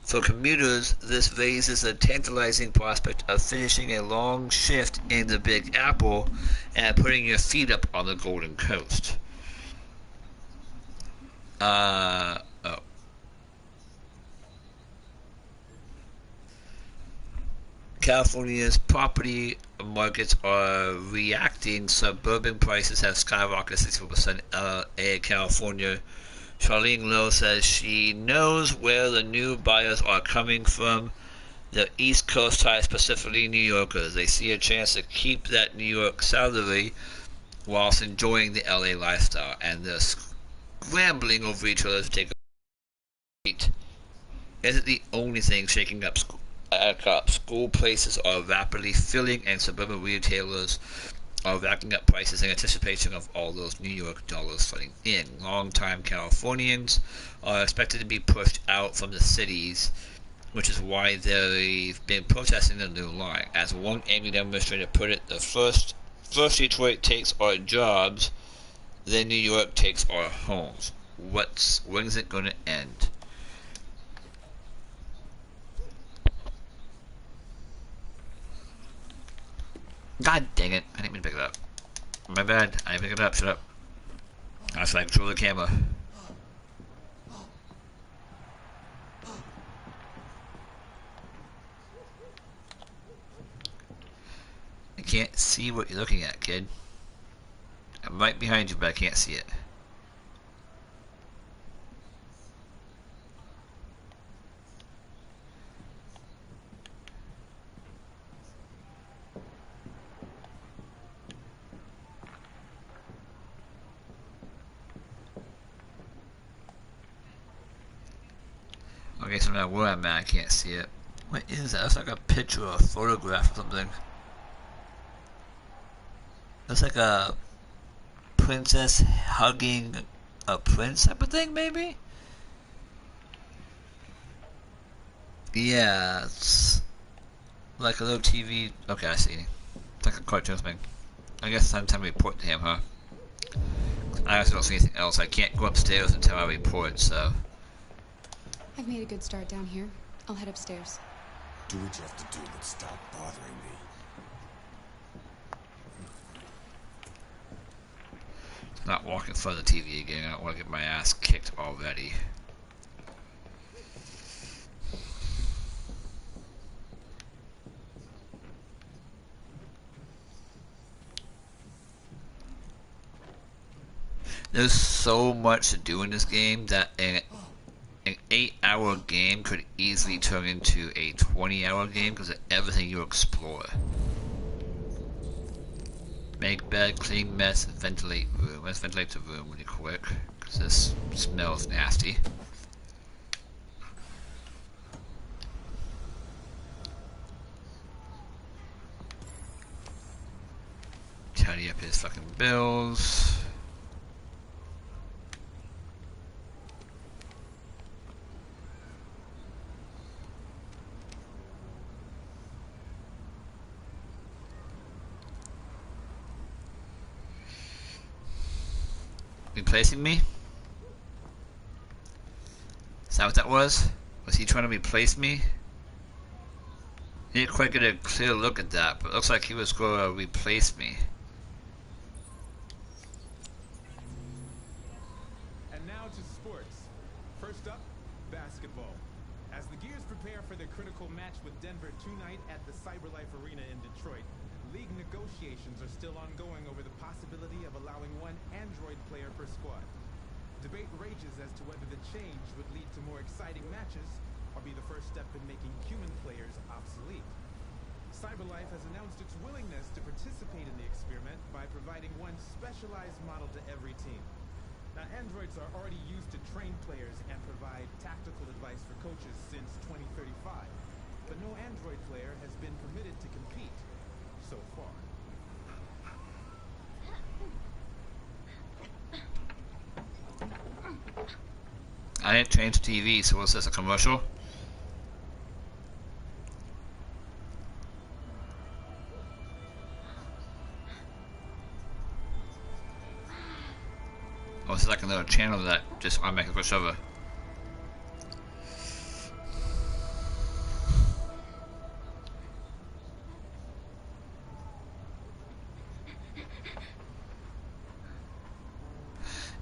For commuters, this raises the tantalizing prospect of finishing a long shift in the Big Apple and putting your feet up on the Golden Coast. California's property markets are reacting. Suburban prices have skyrocketed 64% in California. Charlene Lowe says she knows where the new buyers are coming from. The East Coast types, specifically New Yorkers. They see a chance to keep that New York salary whilst enjoying the LA lifestyle, and they're scrambling over each other to take a seat. Isn't the only thing shaking up school places are rapidly filling, and suburban retailers are racking up prices in anticipation of all those New York dollars flooding in. Long-time Californians are expected to be pushed out from the cities, which is why they've been protesting the new line. As one angry demonstrator put it, the first Detroit takes our jobs, then New York takes our homes. When's it going to end? God dang it, I didn't mean to pick it up. My bad, I didn't pick it up, shut up. I should control the camera. I can't see what you're looking at, kid. I'm right behind you, but I can't see it. Okay, so now where I'm at, I can't see it. What is that? That's like a picture or a photograph or something. Looks like a princess hugging a prince type of thing, maybe? Yeah, it's like a little TV. Okay, I see. It's like a cartoon thing. I guess it's time to report to him, huh? I also don't see anything else. I can't go upstairs until I report, so. I've made a good start down here. I'll head upstairs. Do what you have to do, but stop bothering me. Not walking in front of the TV again. I don't want to get my ass kicked already. There's so much to do in this game that an 8-hour game could easily turn into a 20-hour game because of everything you explore. Make bed, clean mess, ventilate room. Let's ventilate the room really quick because this smells nasty. Tidy up his fucking bills. Replacing me? Is that what that was? Was he trying to replace me? I didn't quite get a clear look at that, but it looks like he was going to replace me. And now to sports. First up, basketball. As the Gears prepare for their critical match with Denver tonight at the CyberLife Arena in Detroit, league negotiations are still ongoing over the possibility of allowing one Android player per squad. Debate rages as to whether the change would lead to more exciting matches or be the first step in making human players obsolete. CyberLife has announced its willingness to participate in the experiment by providing one specialized model to every team. Now, androids are already used to train players and provide tactical advice for coaches since 2035, but no android player has been permitted to compete so far. I didn't change the TV, so what's this, a commercial? a channel that just automatically push over.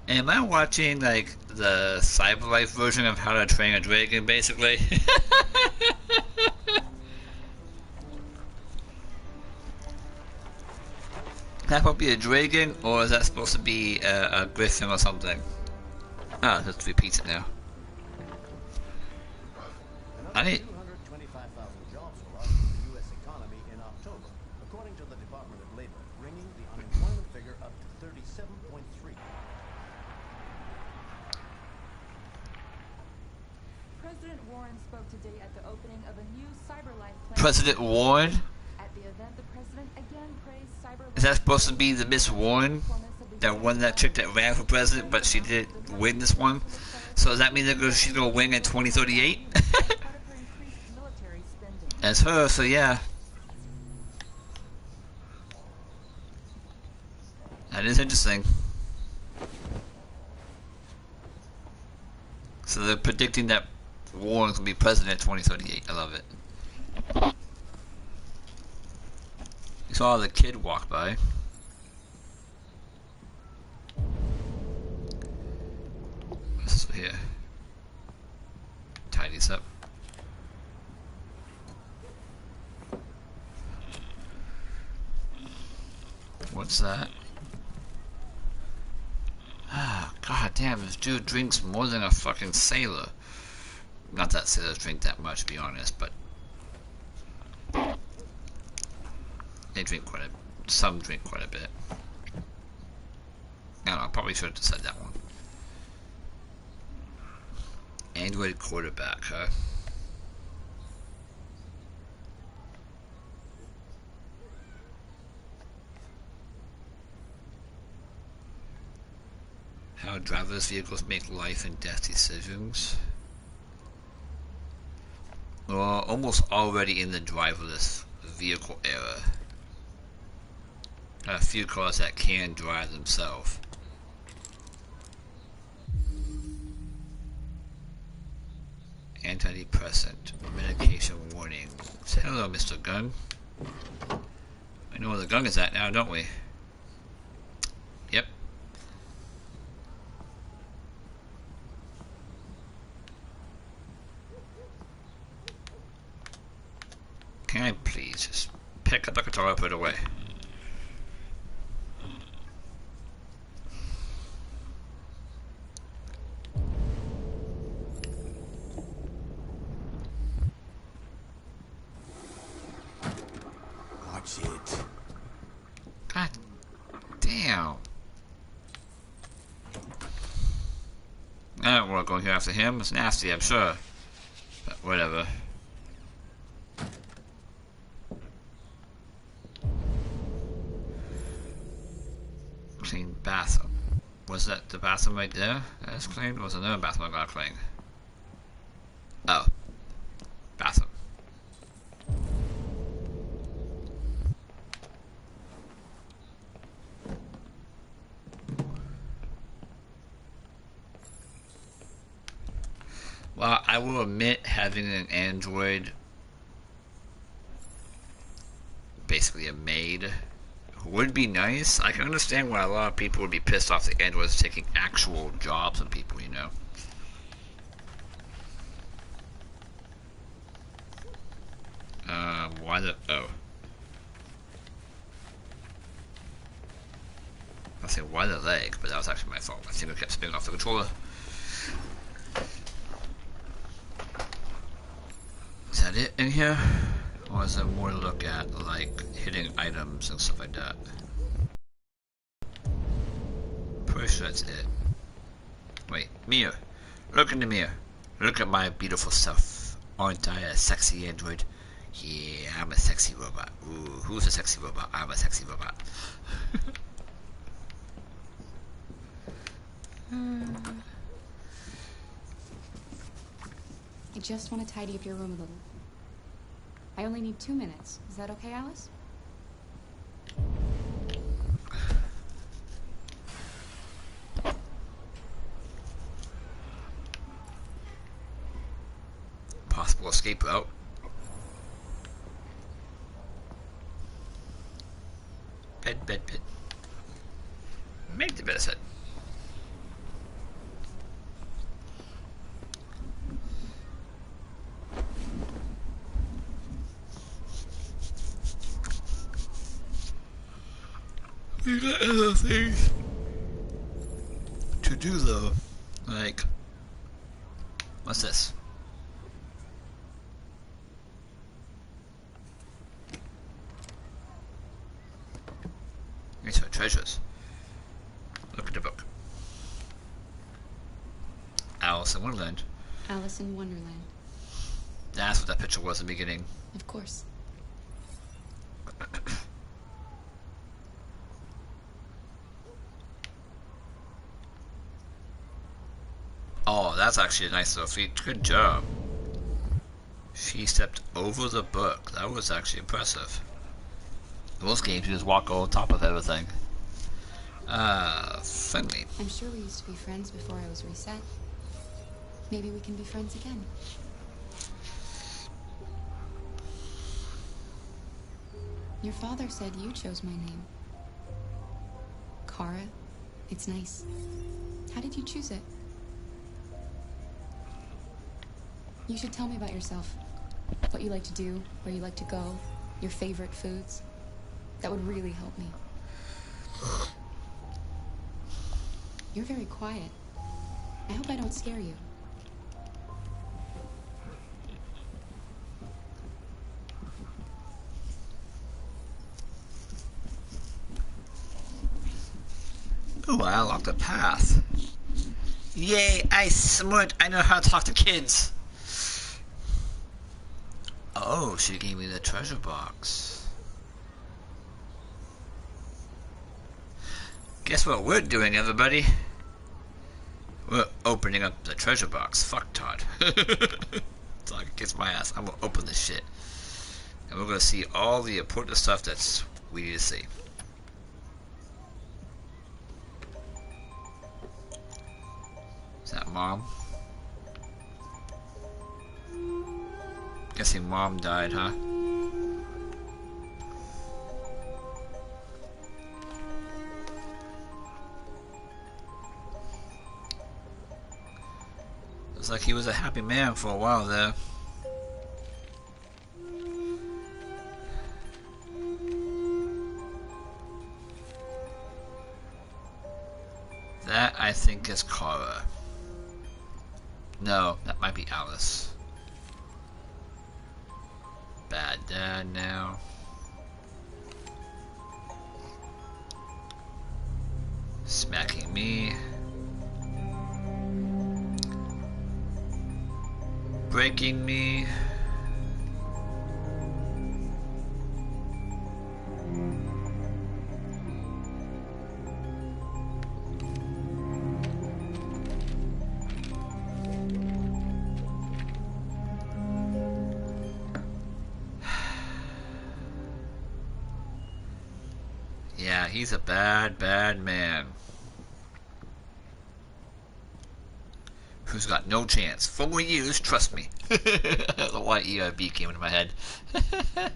Am I watching like the CyberLife version of How to Train a Dragon, basically? That supposed to be a dragon, or is that supposed to be a griffin or something? Oh, let's repeat it now. I need. 225,000 jobs were lost in the U.S. economy in October, according to the Department of Labor, bringing the unemployment figure up to 37.3. President Warren spoke today at the opening of a new CyberLife plant. President Warren? At the event, the president again praised CyberLife. Is that supposed to be the Miss Warren? That one that chick that ran for president, but she didn't win this one? So does that mean that she's gonna win in 2038? That's her, so yeah. That is interesting. So they're predicting that Warren's gonna be president in 2038. I love it. You saw the kid walk by. What's this here? Tidy this up. What's that? Ah, god damn, this dude drinks more than a fucking sailor. Not that sailors drink that much, to be honest, but they drink quite a, some drink quite a bit. I don't know, I probably should have said that one. Android quarterback, huh? How driverless vehicles make life and death decisions. We're almost already in the driverless vehicle era. A few cars that can drive themselves. Antidepressant. Medication warning. Hello, Mr. Gun. I know where the gun is at now, don't we? Yep. Can I please just pick up the guitar and put it away? Watch it. God damn. I don't want to go here after him. It's nasty, I'm sure. But whatever. Clean bathroom. Was that the bathroom right there that is cleaned? Or was another bathroom I got cleaned? Oh. Bathroom. Well, I will admit having an Android, basically a maid, would be nice. I can understand why a lot of people would be pissed off that Androids taking actual jobs from people, you know. Why the... oh. I was saying, why the leg? But that was actually my fault. I think I kept spinning off the controller. Is that it in here? Or is there more to look at, like hitting items and stuff like that? Pretty sure that's it. Wait, mirror. Look in the mirror. Look at my beautiful self. Aren't I a sexy android? Yeah, I'm a sexy robot. Ooh, who's a sexy robot? I'm a sexy robot. I just want to tidy up your room a little. I only need 2 minutes. Is that okay, Alice? possible escape route. Bed. Make the bed set. We got other things to do though. Like, what's this? These are treasures. Look at the book. Alice in Wonderland. Alice in Wonderland. That's what that picture was in the beginning. Of course. Oh, that's actually a nice little feat. Good job. She stepped over the book. That was actually impressive. In most games, you just walk on top of everything. Friendly. I'm sure we used to be friends before I was reset. Maybe we can be friends again. Your father said you chose my name. Kara. It's nice. How did you choose it? You should tell me about yourself. What you like to do, where you like to go, your favorite foods. That would really help me. You're very quiet. I hope I don't scare you. Ooh, I unlocked a path. Yay, I smart. I know how to talk to kids. Oh, she gave me the treasure box. Guess what we're doing, everybody? We're opening up the treasure box. Fuck Todd. So I can kiss my ass. I'm gonna open this shit. And we're gonna see all the important stuff that's we need to see. Is that Mom? Guessing Mom died, huh? Looks like he was a happy man for a while there. That, I think, is Kara. No, that might be Alice. Bad dad now. Smacking me. Breaking me. Yeah, he's a bad, bad man. Who's got no chance. 4 years, trust me. I don't know why ERB came into my head. But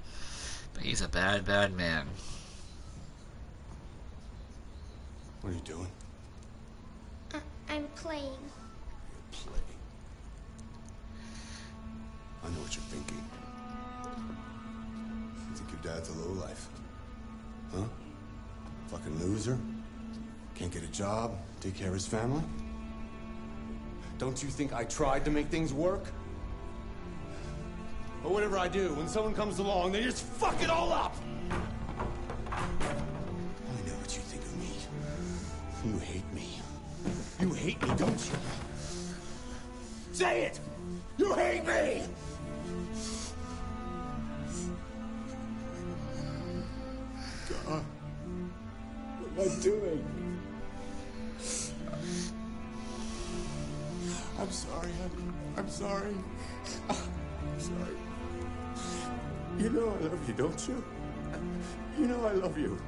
he's a bad, bad man. What are you doing? I'm playing. Play. I know what you're thinking. You think your dad's a lowlife? Huh? Fucking loser? Can't get a job, take care of his family? Don't you think I tried to make things work? But whatever I do, when someone comes along, they just fuck it all up! I know what you think of me. You hate me. You hate me, don't you? Say it! You hate me! God. What am I doing? I'm sorry, honey. I'm sorry. I'm sorry. You know I love you, don't you? You know I love you.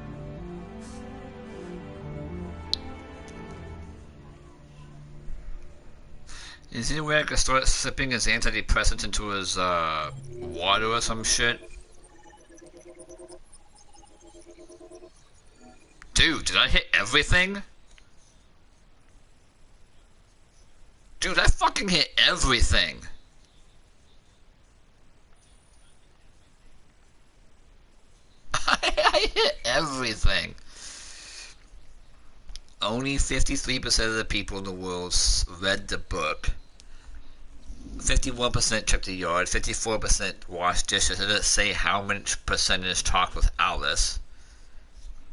Is he where I could start sipping his antidepressant into his water or some shit? Dude, did I hit everything? Dude, I fucking hit everything. I hit everything. Only 53% of the people in the world read the book. 51% checked the yard. 54% washed dishes. It doesn't say how much percentage talked with Alice.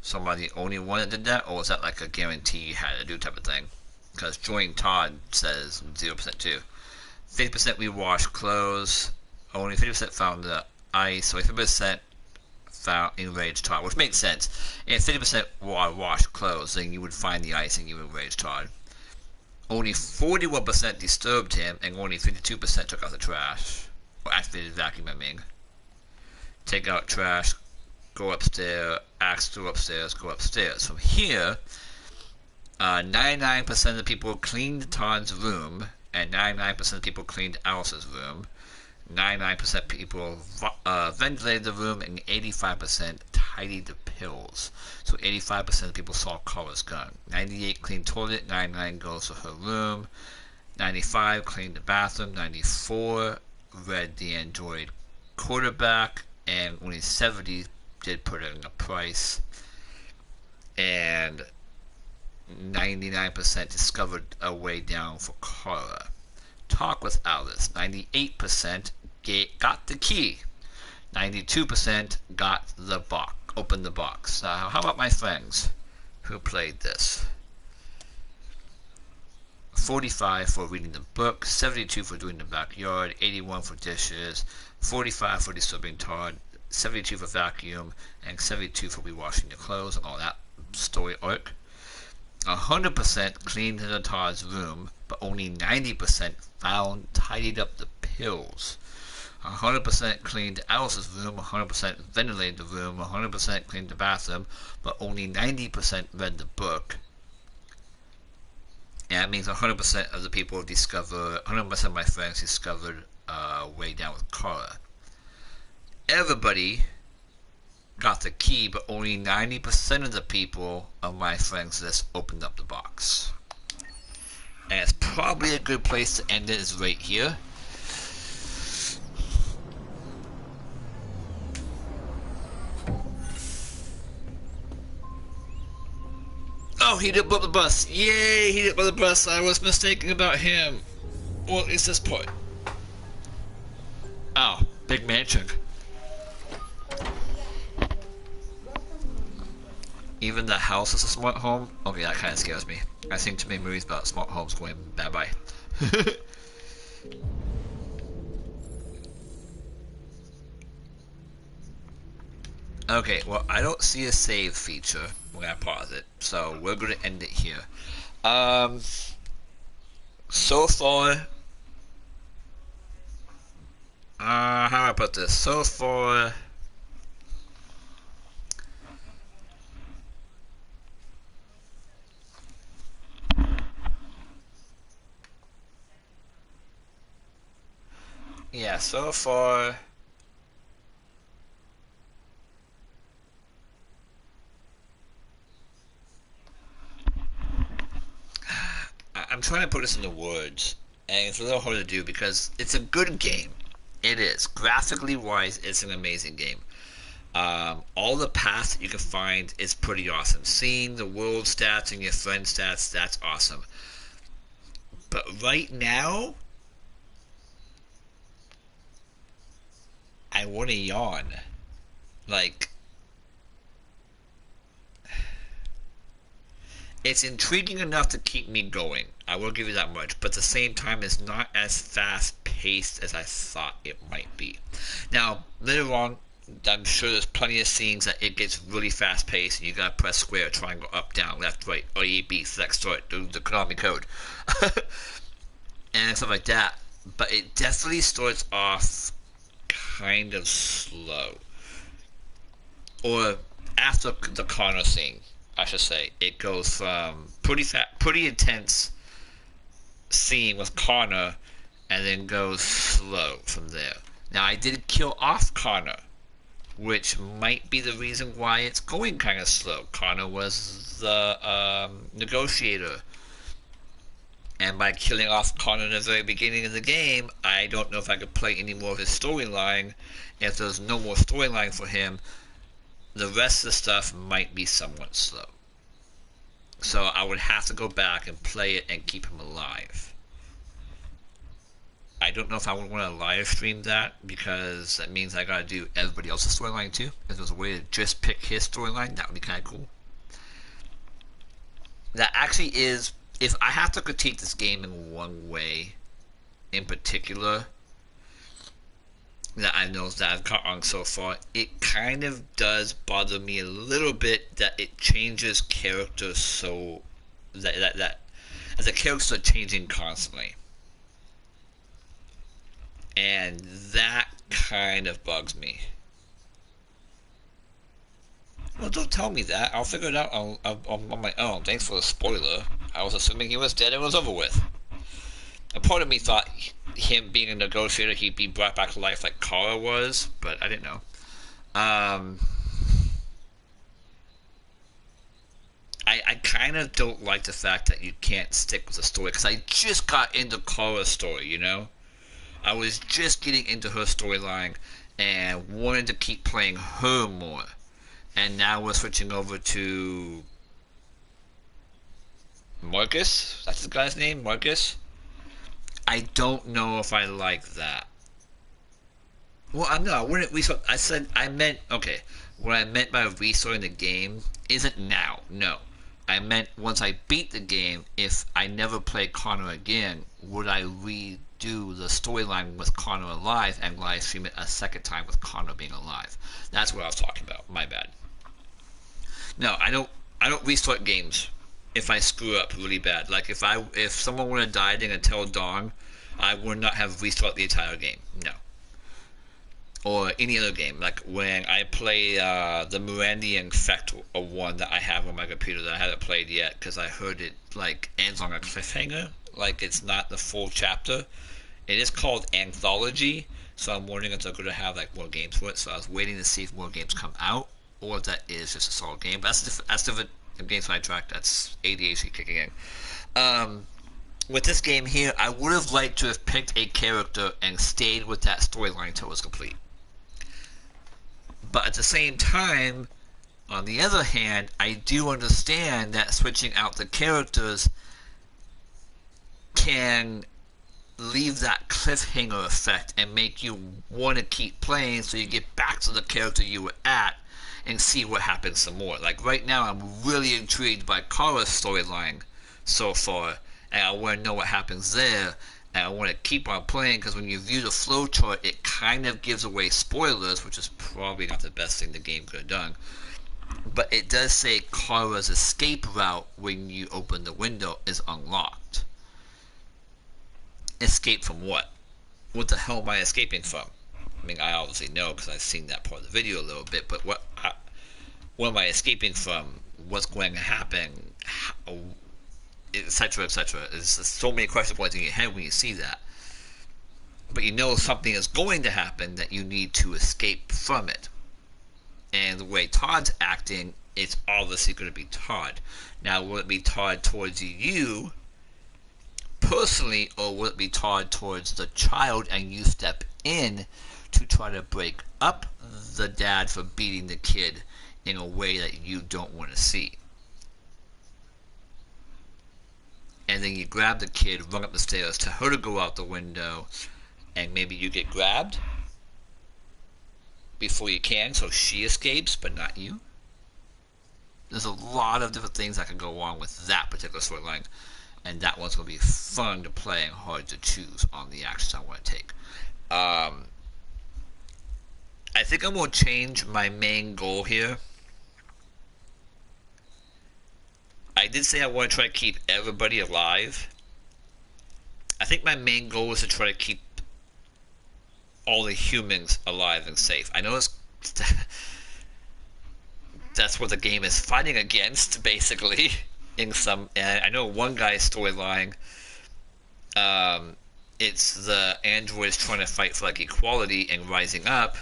So am I the only one that did that? Or was that like a guarantee you had to do type of thing? Because join Todd says 0% too. 50% we washed clothes. Only 50% found the ice. So 50% found enraged Todd, which makes sense. If 50% washed clothes, then you would find the ice and you would enrage Todd. Only 41% disturbed him, and only 52% took out the trash. Or activated vacuum, I mean. Take out trash, go upstairs, ask to upstairs, go upstairs. From here, 99% of the people cleaned Todd's room, and 99% of the people cleaned Alice's room. 99% people ventilated the room, and 85% tidied the pills. So 85% of people saw Cola's gun. 98 cleaned toilet, 99 goes to her room, 95 cleaned the bathroom, 94 read the Android quarterback, and only 70 did put in a price, and 99% discovered a way down for Cora. Talk with Alice. 98% got the key. 92% got the box. Opened the box. Now, how about my friends who played this? 45 for reading the book, 72 for doing the backyard, 81 for dishes, 45 for disturbing Todd, 72 for vacuum, and 72 for rewashing the clothes and all that story arc. 100% cleaned the Todd's room, but only 90% found tidied up the pills. 100% cleaned Alice's room, 100% ventilated the room, 100% cleaned the bathroom, but only 90% read the book. And that means 100% of the people discovered, 100% of my friends discovered way down with Cora. Everybody got the key, but only 90% of the people of my friends list opened up the box. And it's probably a good place to end it is right here. Oh, he did blow up the bus. Yay, he did blow up the bus. I was mistaken about him. Well, at least this part. Oh, big mansion. Even the house is a smart home? Okay, that kind of scares me. I've seen too many movies about smart homes going bye-bye. Okay, well, I don't see a save feature when I pause it, so we're going to end it here. So far, how do I put this? So far, yeah, so far, I'm trying to put this into words, and it's a little hard to do because it's a good game. It is. Graphically wise, it's an amazing game. All the paths you can find is pretty awesome. Seeing the world stats and your friend stats, that's awesome. But right now, I want to yawn. Like, it's intriguing enough to keep me going. I will give you that much. But at the same time, it's not as fast-paced as I thought it might be. Now, later on, I'm sure there's plenty of scenes that it gets really fast-paced, and you gotta press square, triangle, up, down, left, right, A, B, select, start, do the Konami code. And stuff like that. But it definitely starts off kind of slow. Or after the Connor scene, I should say, it goes from pretty intense scene with Connor and then goes slow from there. Now, I did kill off Connor, which might be the reason why it's going kind of slow. Connor was the negotiator. And by killing off Connor in the very beginning of the game, I don't know if I could play any more of his storyline. If there's no more storyline for him, the rest of the stuff might be somewhat slow. So I would have to go back and play it and keep him alive. I don't know if I would want to live stream that, because that means I gotta do everybody else's storyline too. If there's a way to just pick his storyline, that would be kind of cool. That actually is, if I have to critique this game in one way in particular that I know that I've caught on so far, it kind of does bother me a little bit that it changes characters so that the characters are changing constantly. And that kind of bugs me. Well, don't tell me that. I'll figure it out on my own. Thanks for the spoiler. I was assuming he was dead and it was over with. A part of me thought him being a negotiator, he'd be brought back to life like Kara was, but I didn't know. I kind of don't like the fact that you can't stick with the story, because I just got into Kara's story, you know? I was just getting into her storyline and wanted to keep playing her more. And now we're switching over to Marcus? That's the guy's name? Marcus? I don't know if I like that. Well, no, I wouldn't restart. Okay, what I meant by restarting the game isn't now, no. I meant once I beat the game, if I never play Connor again, would I redo the storyline with Connor alive and live stream it a second time with Connor being alive? That's what I was talking about. My bad. No, I don't restart games if I screw up really bad. Like if someone would have died in Until Dawn, I would not have restarted the entire game. No. Or any other game. Like when I play the Mirandian Effect one that I have on my computer that I haven't played yet, because I heard it like ends on a cliffhanger. Like it's not the full chapter. It is called Anthology, so I'm wondering if they're going to have like more games for it. So I was waiting to see if more games come out, or if that is just a solid game. But that's different. Game sidetracked. That's ADHD kicking in. With this game here, I would have liked to have picked a character and stayed with that storyline until it was complete. But at the same time, on the other hand, I do understand that switching out the characters can leave that cliffhanger effect and make you want to keep playing so you get back to the character you were at and see what happens some more. Like right now, I'm really intrigued by Kara's storyline so far, and I want to know what happens there, and I want to keep on playing, because when you view the flowchart, it kind of gives away spoilers, which is probably not the best thing the game could have done. But it does say Kara's escape route when you open the window is unlocked. Escape from what? What the hell am I escaping from? I mean, I obviously know because I've seen that part of the video a little bit, but what am I escaping from? What's going to happen? Etc., etc. There's so many question points in your head when you see that. But you know something is going to happen that you need to escape from it. And the way Todd's acting, it's obviously going to be Todd. Now, will it be Todd towards you personally, or will it be Todd towards the child and you step in to try to break up the dad for beating the kid in a way that you don't want to see? And then you grab the kid, run up the stairs, tell her to go out the window, and maybe you get grabbed before you can, so she escapes, but not you. There's a lot of different things that can go on with that particular storyline, and that one's going to be fun to play and hard to choose on the actions I want to take. I think I'm going to change my main goal here. I did say I want to try to keep everybody alive. I think my main goal is to try to keep all the humans alive and safe. I know that's what the game is fighting against, basically. I know one guy's storyline, it's the androids trying to fight for like equality and rising up.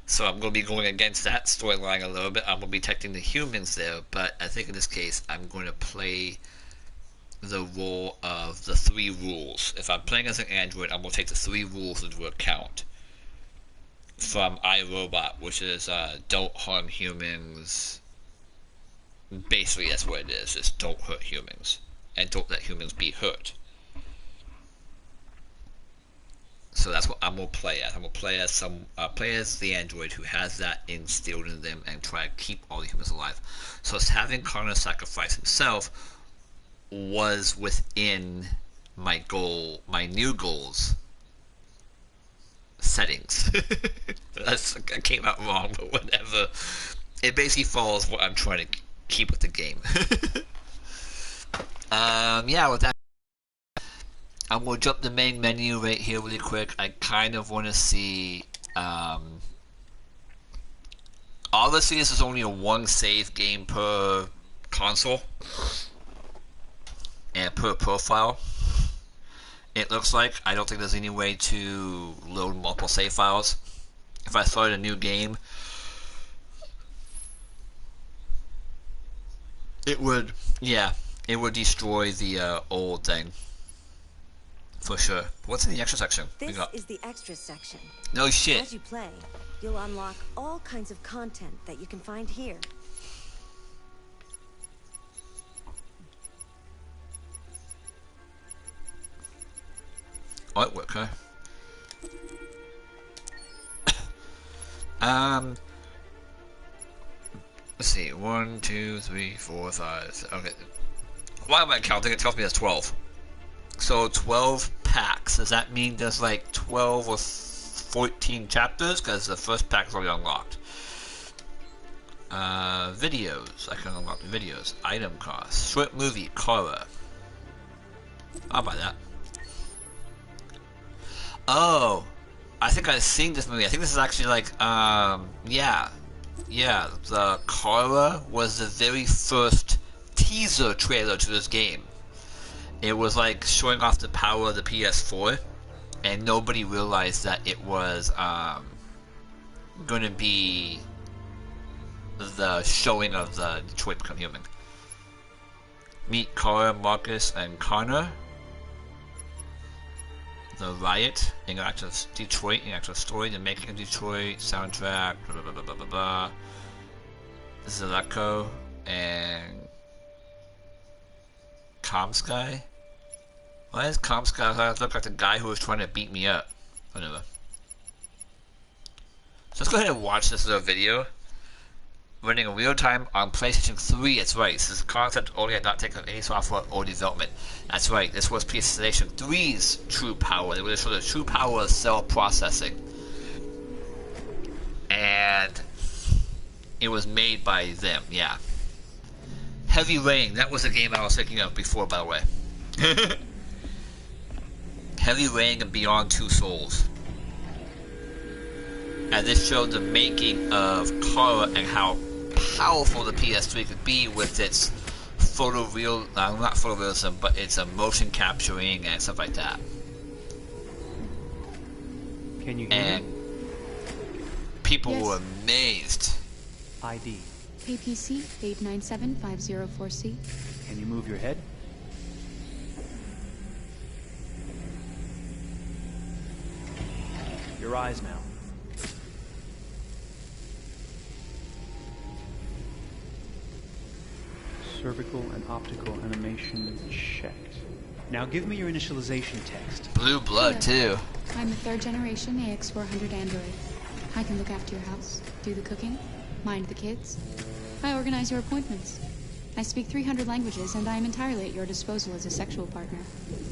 So I'm going to be going against that storyline a little bit. I'm going to be protecting the humans there, but I think in this case I'm going to play the role of the 3 rules. If I'm playing as an android, I'm going to take the 3 rules into account from iRobot, which is don't harm humans. Basically, that's what it is. Just don't hurt humans, and don't let humans be hurt. So that's what I'm gonna play as. I'm gonna play as the android who has that instilled in them and try to keep all the humans alive. So it's having Connor sacrifice himself was within my goal, my new goals settings. I came out wrong, but whatever. It basically follows what I'm trying to keep with the game. Yeah, with that, I'm going to jump the main menu right here really quick. I kind of want to see, obviously this is only a 1 save game per console, and per profile. It looks like I don't think there's any way to load multiple save files. If I started a new game, it would, yeah, it would destroy the old thing. For sure. What's in the extra section? This is the extra section. No shit. As you play, you'll unlock all kinds of content that you can find here. Artwork, huh? Let's see. 1, 2, 3, 4, 5. Okay. Why am I counting? It tells me there's 12. So 12 packs. Does that mean there's like 12 or 14 chapters? Because the first pack is already unlocked. Videos. I can unlock the videos. Item cost. Short movie. Kara. I'll buy that. Oh, I think I've seen this movie. I think this is actually like, yeah, the Kara was the very first teaser trailer to this game. It was like showing off the power of the PS4, and nobody realized that it was going to be the showing of the Detroit Become Human. Meet Kara, Marcus, and Connor. The Riot, interactive Detroit, interactive story, the making of Detroit, soundtrack, blah blah blah blah blah blah. Zaleko and Comsky. Why is Comsky look like the guy who was trying to beat me up? Whatever. So let's go ahead and watch this little video. Running in real time on PlayStation 3, that's right. This is a concept only had not taken any software or development. That's right, this was PlayStation 3's true power. They would show the true power of cell processing. And it was made by them, yeah. Heavy Rain, that was the game I was thinking of before, by the way. Heavy Rain and Beyond Two Souls. And this showed the making of Kara and how powerful the PS3 could be with its not photorealism, but its motion capturing and stuff like that. Can you hear and me? People Yes. were amazed. ID. KPC 897504C. Can you move your head? Your eyes now. Cervical and optical animation checked. Now give me your initialization text. Blue blood, too. I'm a 3rd generation AX400 android. I can look after your house, do the cooking, mind the kids. I organize your appointments. I speak 300 languages, and I am entirely at your disposal as a sexual partner.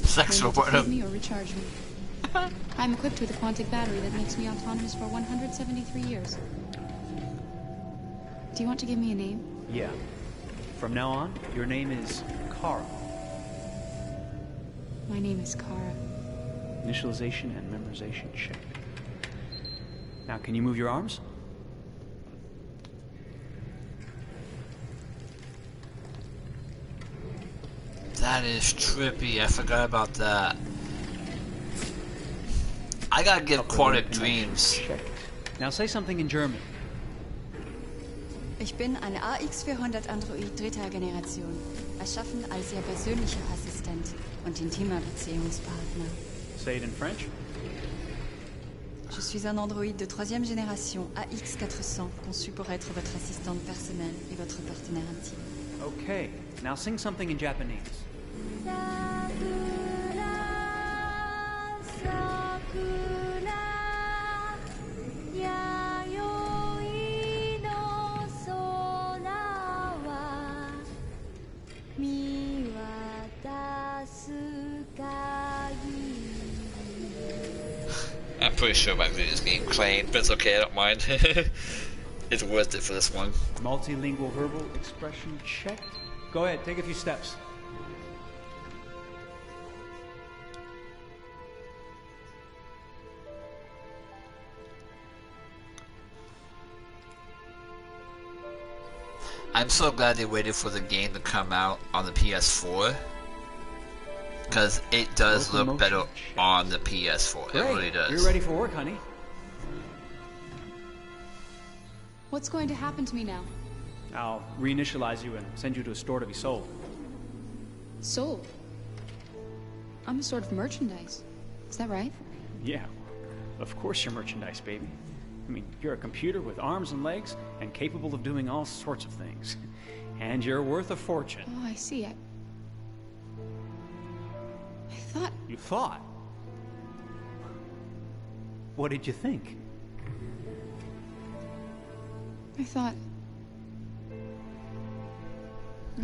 Sexual partner? Feed me or recharge me. I'm equipped with a quantic battery that makes me autonomous for 173 years. Do you want to give me a name? Yeah. From now on, your name is Kara. My name is Kara. Initialization and memorization checked. Now, can you move your arms? That is trippy. I forgot about that. I gotta give Quantic Upload Dreams. checked. Now say something in German. Ich bin ein AX400 Android dritter Generation, erschaffen als Ihr persönlicher Assistent und intimer Beziehungspartner. Say it in French. Je suis un androïde de troisième génération AX400, conçu pour être votre assistante personnelle et votre partenaire intime. Okay. Now sing something in Japanese. I'm pretty sure my video's getting claimed, but it's okay, I don't mind. It's worth it for this one. Multilingual verbal expression checked. Go ahead, take a few steps. I'm so glad they waited for the game to come out on the PS4. Because it does look better on the PS4. Great. It really does. You're ready for work, honey. What's going to happen to me now? I'll reinitialize you and send you to a store to be sold. Sold? I'm a sort of merchandise. Is that right? Yeah, of course you're merchandise, baby. I mean, you're a computer with arms and legs and capable of doing all sorts of things. And you're worth a fortune. Oh, I see. I thought... You thought? What did you think? I thought...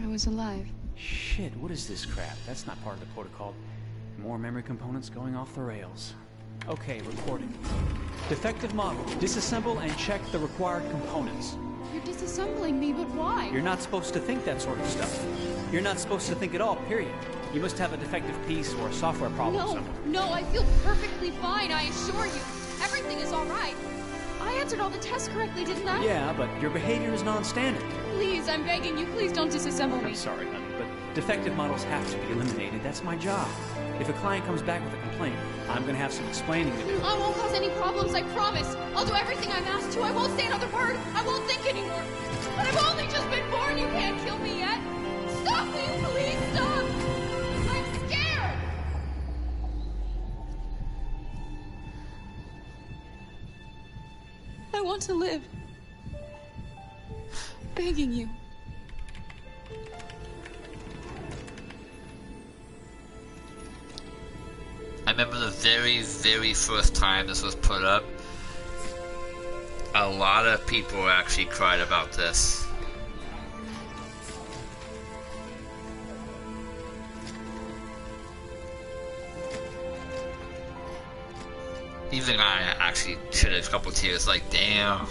I was alive. Shit, what is this crap? That's not part of the protocol. More memory components going off the rails. Okay, recording. Defective model. Disassemble and check the required components. You're disassembling me, but why? You're not supposed to think that sort of stuff. You're not supposed to think at all, period. You must have a defective piece or a software problem somewhere. No, I feel perfectly fine, I assure you. Everything is all right. I answered all the tests correctly, didn't I? Yeah, but your behavior is non-standard. Please, I'm begging you, please don't disassemble me. I'm sorry, honey, but defective models have to be eliminated. That's my job. If a client comes back with a complaint, I'm gonna have some explaining to do. I won't cause any problems, I promise. I'll do everything I'm asked to. I won't say another word. I won't think anymore. But I've only just been born. You can't kill me yet. Stop, will you please stop? I'm scared. I want to live. Begging you. I remember the very, very first time this was put up. A lot of people actually cried about this. Even I actually shed a couple tears, like, damn.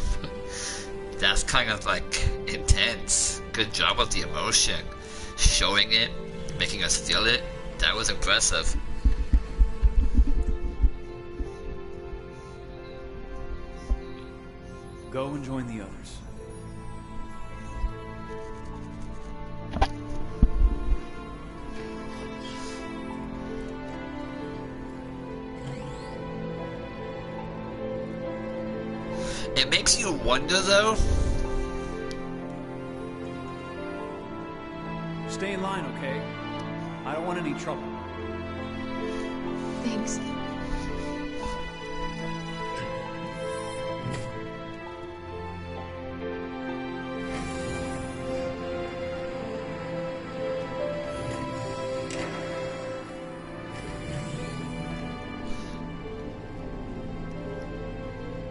That's kind of like intense. Good job with the emotion. Showing it, making us feel it. That was impressive. Go and join the others. It makes you wonder, though. Stay in line, okay? I don't want any trouble. Thanks.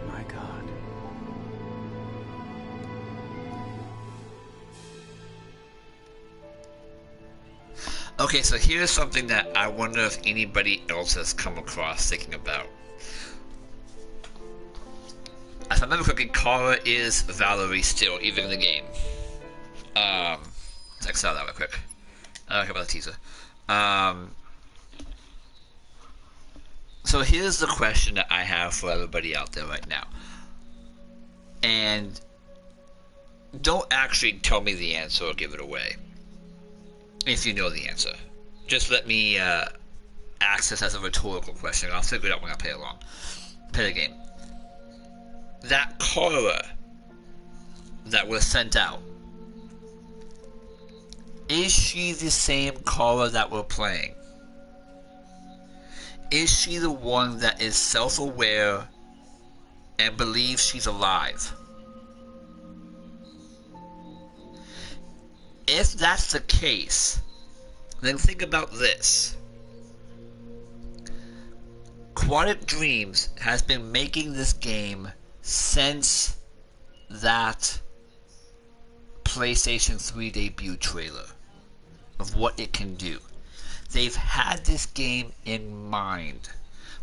My God. Okay, so here's something that I wonder if anybody else has come across thinking about. If I remember correctly, Kara is Valerie still, even in the game. Let's X out that real quick. I don't care about the teaser. So here's the question that I have for everybody out there right now. And don't actually tell me the answer or give it away. If you know the answer. Just let me ask this as a rhetorical question. I'll figure it out when I play the game. That Cora that was sent out, is she the same Cora that we're playing? Is she the one that is self-aware and believes she's alive? If that's the case, then think about this. Quantic Dreams has been making this game since that PlayStation 3 debut trailer of what it can do. They've had this game in mind,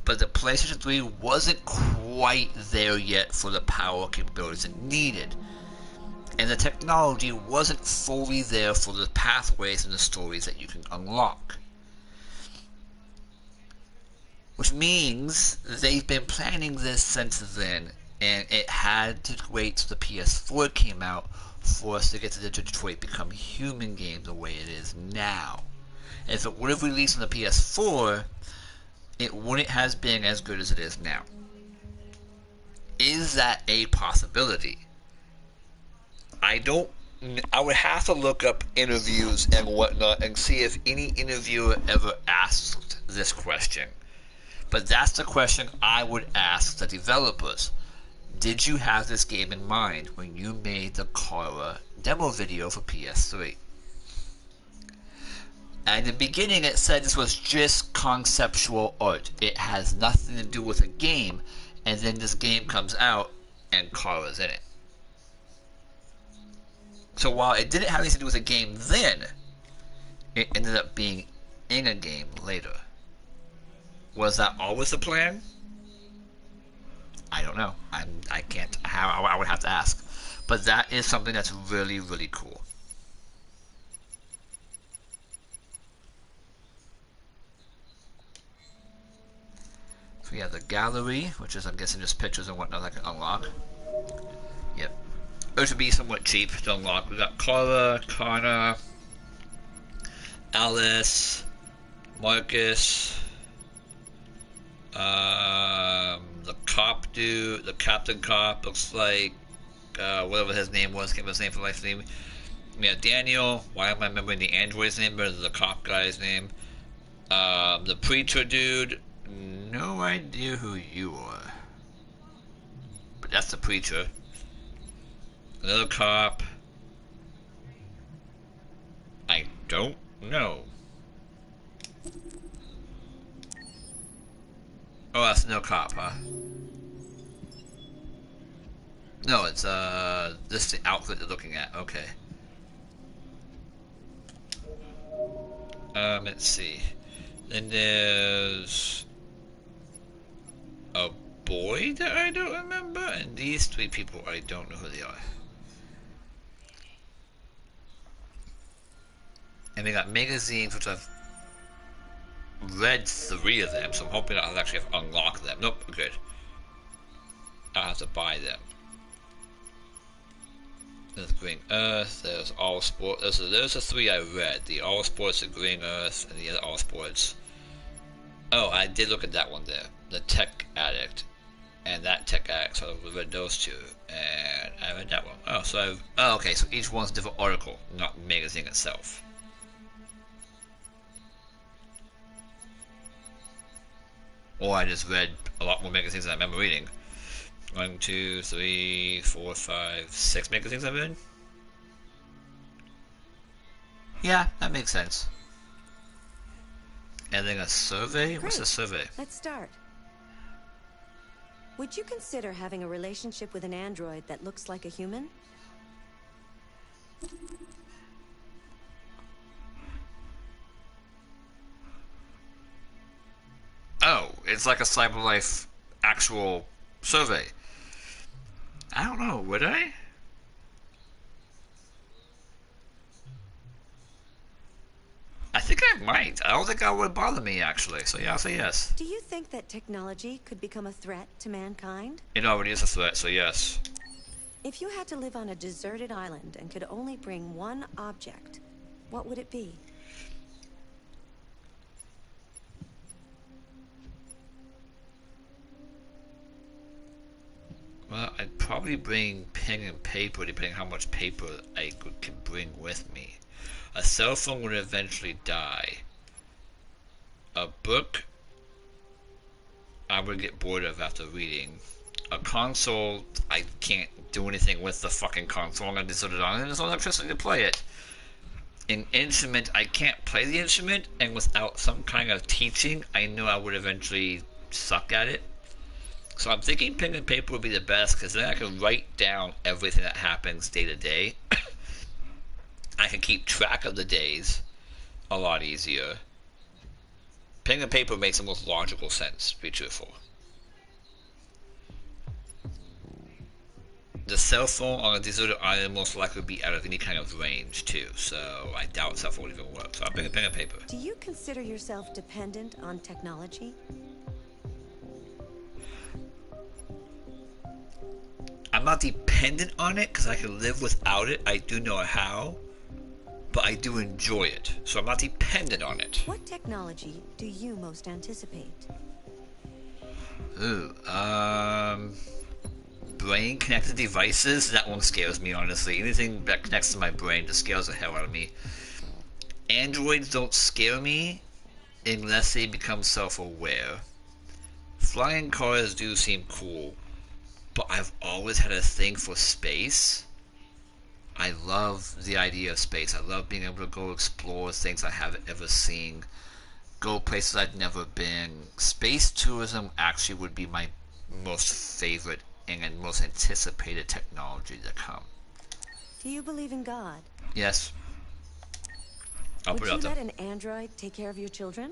but the PlayStation 3 wasn't quite there yet for the power capabilities it needed, and the technology wasn't fully there for the pathways and the stories that you can unlock. Which means they've been planning this since then, and it had to wait till the PS4 came out for us to get to the Detroit Become Human game the way it is now. If it would have released on the PS4, it wouldn't have been as good as it is now. Is that a possibility? I would have to look up interviews and whatnot and see if any interviewer ever asked this question. But that's the question I would ask the developers. Did you have this game in mind when you made the Cora demo video for PS3? And in the beginning it said this was just conceptual art. It has nothing to do with a game, and then this game comes out and Cara's in it. So while it didn't have anything to do with a game then, it ended up being in a game later. Was that always the plan? I don't know. I can't. I would have to ask. But that is something that's really, really cool. So we have the gallery, which is, I'm guessing, just pictures and whatnot that I can unlock. Yep. It should be somewhat cheap to unlock. We got Cora, Connor, Alice, Marcus, the cop dude, the captain cop, looks like, whatever his name was, can't remember his name for life name. We have Daniel, why am I remembering the android's name, but the cop guy's name. The preacher dude, no idea who you are. But that's the preacher. Another cop. I don't know. Oh, that's no cop, huh? No, it's, this is the outfit they're looking at. Okay. Let's see. Then there's a boy that I don't remember, and these three people, I don't know who they are. And they got magazines, which I've read 3 of them, so I'm hoping I'll actually have unlocked them. Nope, good. I'll have to buy them. There's Green Earth, there's All Sports, there's the 3 I read. The All Sports, the Green Earth, and the other All Sports. Oh, I did look at that one there. The Tech Addict. And that Tech Addict, so I read those 2. And I read that one. Oh, so okay, so each one's a different article, not magazine itself. Or I just read a lot more magazines than I remember reading. 1, 2, 3, 4, 5, 6 magazines I've read? Yeah, that makes sense. And then a survey? Great. What's a survey? Let's start. Would you consider having a relationship with an android that looks like a human? Oh, it's like a CyberLife actual survey. I don't know, would I? I think I might. I don't think that would bother me, actually. So yeah, I'll say yes. Do you think that technology could become a threat to mankind? It already is a threat, so yes. If you had to live on a deserted island and could only bring one object, what would it be? Well, I'd probably bring pen and paper, depending on how much paper I can bring with me. A cell phone would eventually die. A book, I would get bored of after reading. A console, I can't do anything with the fucking console. I'm gonna just put it on and there's no electricity to play it. An instrument, I can't play the instrument, and without some kind of teaching, I know I would eventually suck at it. So I'm thinking pen and paper would be the best, because then I can write down everything that happens day to day. I can keep track of the days a lot easier. Pen and paper makes the most logical sense, to be truthful. The cell phone on a deserted island most likely would be out of any kind of range too, so I doubt cell phone would even work. So I'll bring a pen and paper. Do you consider yourself dependent on technology? I'm not dependent on it because I can live without it. I do know how, but I do enjoy it, so I'm not dependent on it. What technology do you most anticipate? Ooh, brain connected devices, that one scares me, honestly. Anything that connects to my brain just scares the hell out of me. Androids don't scare me unless they become self-aware. Flying cars do seem cool, but I've always had a thing for space. I love the idea of space. I love being able to go explore things I haven't ever seen, go places I've never been. Space tourism actually would be my most favorite and most anticipated technology to come. Do you believe in God? Yes. I'll put it out there. Would you let an android take care of your children?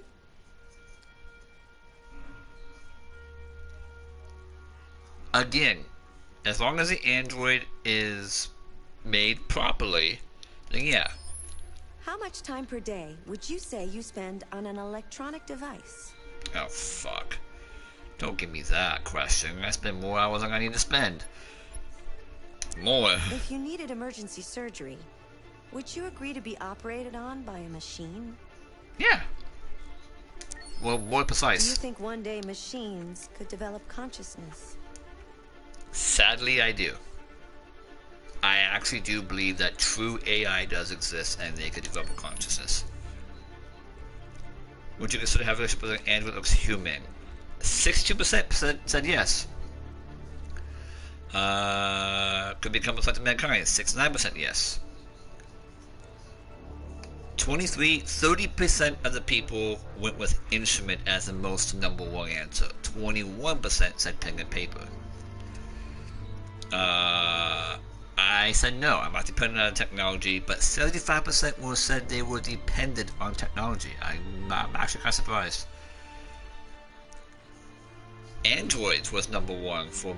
Again, as long as the android is made properly, then yeah. How much time per day would you say you spend on an electronic device? Oh, fuck. Don't give me that question. I spend more hours than I need to spend. More. If you needed emergency surgery, would you agree to be operated on by a machine? Yeah. Well, more precise. Do you think one day machines could develop consciousness? Sadly, I do. I actually do believe that true AI does exist and they could develop a consciousness. Would you consider having a relationship with an android that looks human? 62% said yes. Could become a threat to mankind. 69% yes. 30% of the people went with instrument as the most number one answer. 21% said pen and paper. I said no, I'm not dependent on technology, but 75% were said they were dependent on technology. I'm actually kind of surprised. Androids was number one for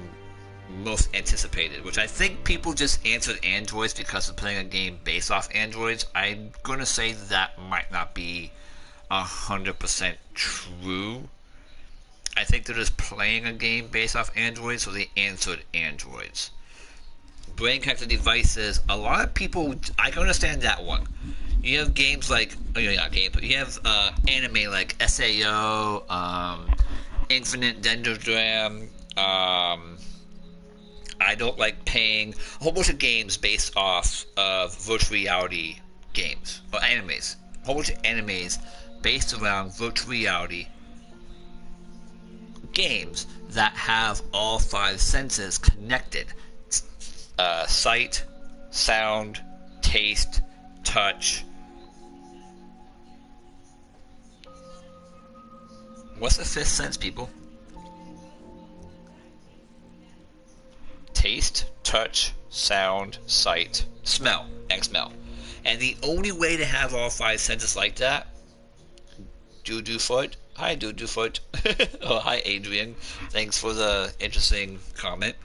most anticipated, which I think people just answered androids because they're playing a game based off androids. I'm gonna say that might not be 100% true. I think they're just playing a game based off androids, so they answered androids. Brain connected devices, a lot of people, I can understand that one. You have games like, you have anime like SAO, Infinite Dendrogram. I don't like paying a whole bunch of games based off of virtual reality games or animes. A whole bunch of animes based around virtual reality games that have all five senses connected: sight, sound, taste, touch. What's the fifth sense, people? Taste, touch, sound, sight, smell, and smell. And the only way to have all five senses like that, Foot. Hi, Foot. Oh, hi, Adrian. Thanks for the interesting comment.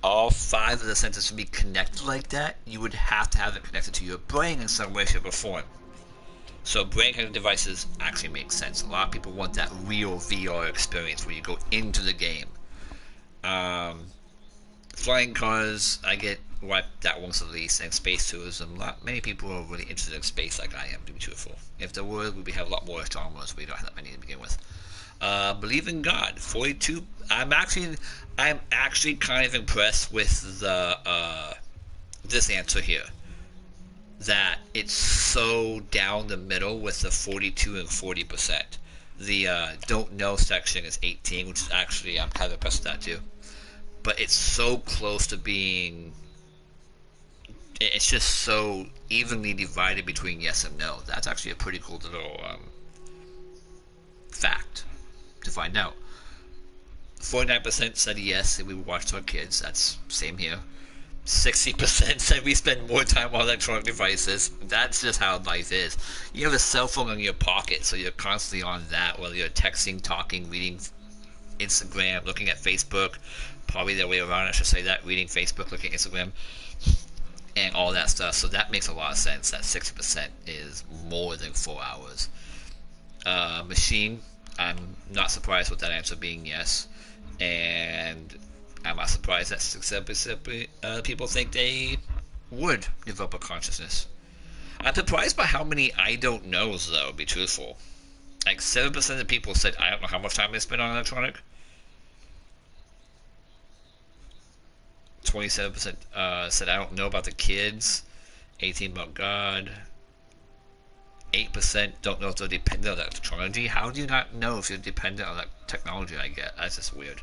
All five of the senses to be connected like that, you would have to have it connected to your brain in some way, shape, or form. So brain-connected devices actually make sense. A lot of people want that real VR experience where you go into the game. Flying cars, I get why that one's the least, and space tourism. Many people are really interested in space like I am, to be truthful. If there were, we'd have a lot more astronomers. We don't have that many to begin with. believe in God. 42. I'm actually kind of impressed with the this answer here. That it's so down the middle with the 42 and 40%. The don't know section is 18, which is actually, I'm kind of impressed with that too. But it's so close to being, it's just so evenly divided between yes and no. That's actually a pretty cool little fact to find out. 49% said yes, and we watched our kids. That's same here. 60% said we spend more time on electronic devices. That's just how life is. You have a cell phone in your pocket, so you're constantly on that, whether you're texting, talking, reading Instagram, looking at Facebook. Probably the way around, I should say that. Reading Facebook, looking at Instagram, and all that stuff. So that makes a lot of sense. That 60% is more than 4 hours. Machine, I'm not surprised with that answer being yes. And I'm not surprised that 6% people think they would develop a consciousness. I'm surprised by how many I don't knows, though, to be truthful. Like 7% of people said, I don't know how much time they spend on electronic. 27% said, I don't know about the kids. 18% about God. 8% don't know if they're dependent on technology. How do you not know if you're dependent on that technology? I get that's just weird.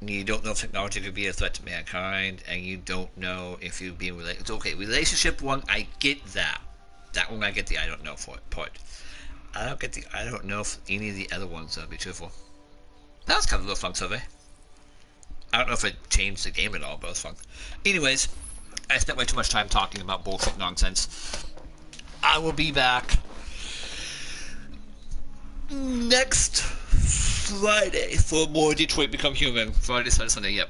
You don't know if technology could be a threat to mankind, and you don't know if you'd be related. Okay, relationship one, I get that. That one I get the I don't know for it part. I don't get the I don't know if any of the other ones, to be truthful. That was kind of a little fun survey. I don't know if it changed the game at all, but it was fun. Anyways, I spent way too much time talking about bullshit nonsense. I will be back next Friday for more Detroit Become Human. Friday, Saturday, Sunday, yep.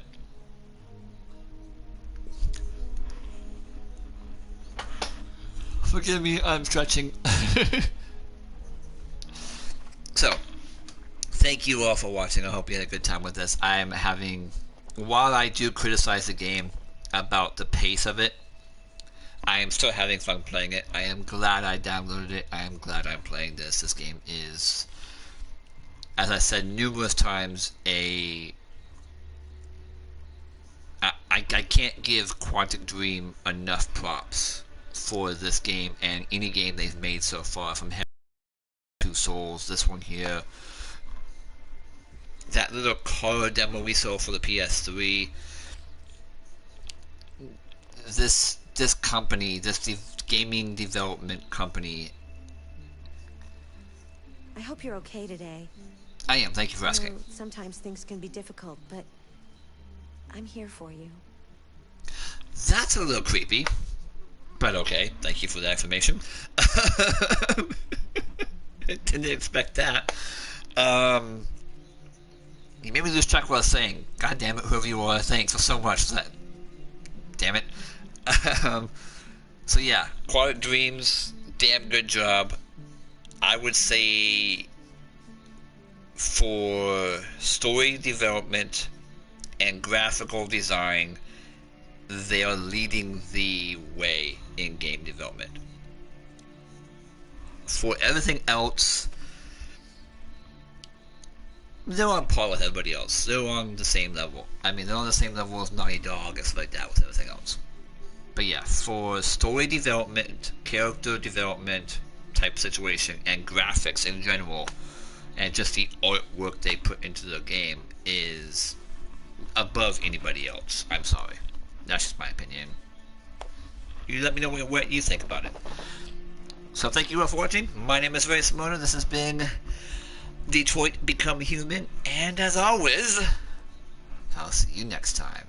Forgive me, I'm stretching. So, thank you all for watching. I hope you had a good time with this. I'm having, while I do criticize the game about the pace of it, I am still having fun playing it. I am glad I downloaded it. I am glad I'm playing this. This game is, as I said numerous times, I can't give Quantic Dream enough props for this game and any game they've made so far, from Heaven to Souls, this one here, that little car demo we saw for the PS3. This company, this gaming development company. I hope you're okay today. I am, thank you for asking. You know, sometimes things can be difficult, but I'm here for you. That's a little creepy, but okay, thank you for that information. Didn't expect that. You made me lose track of what I was saying. God damn it, whoever you are, thanks for so much. Damn it. So yeah, Quantic Dreams, damn good job. I would say for story development and graphical design, they are leading the way in game development. For everything else, they're on par with everybody else. They're on the same level. I mean, they're on the same level as Naughty Dog and stuff like that with everything else. But yeah, for story development, character development type situation, and graphics in general, and just the artwork they put into the game is above anybody else. I'm sorry. That's just my opinion. You let me know what you think about it. So thank you all for watching. My name is Raysomona. This has been Detroit Become Human. And as always, I'll see you next time.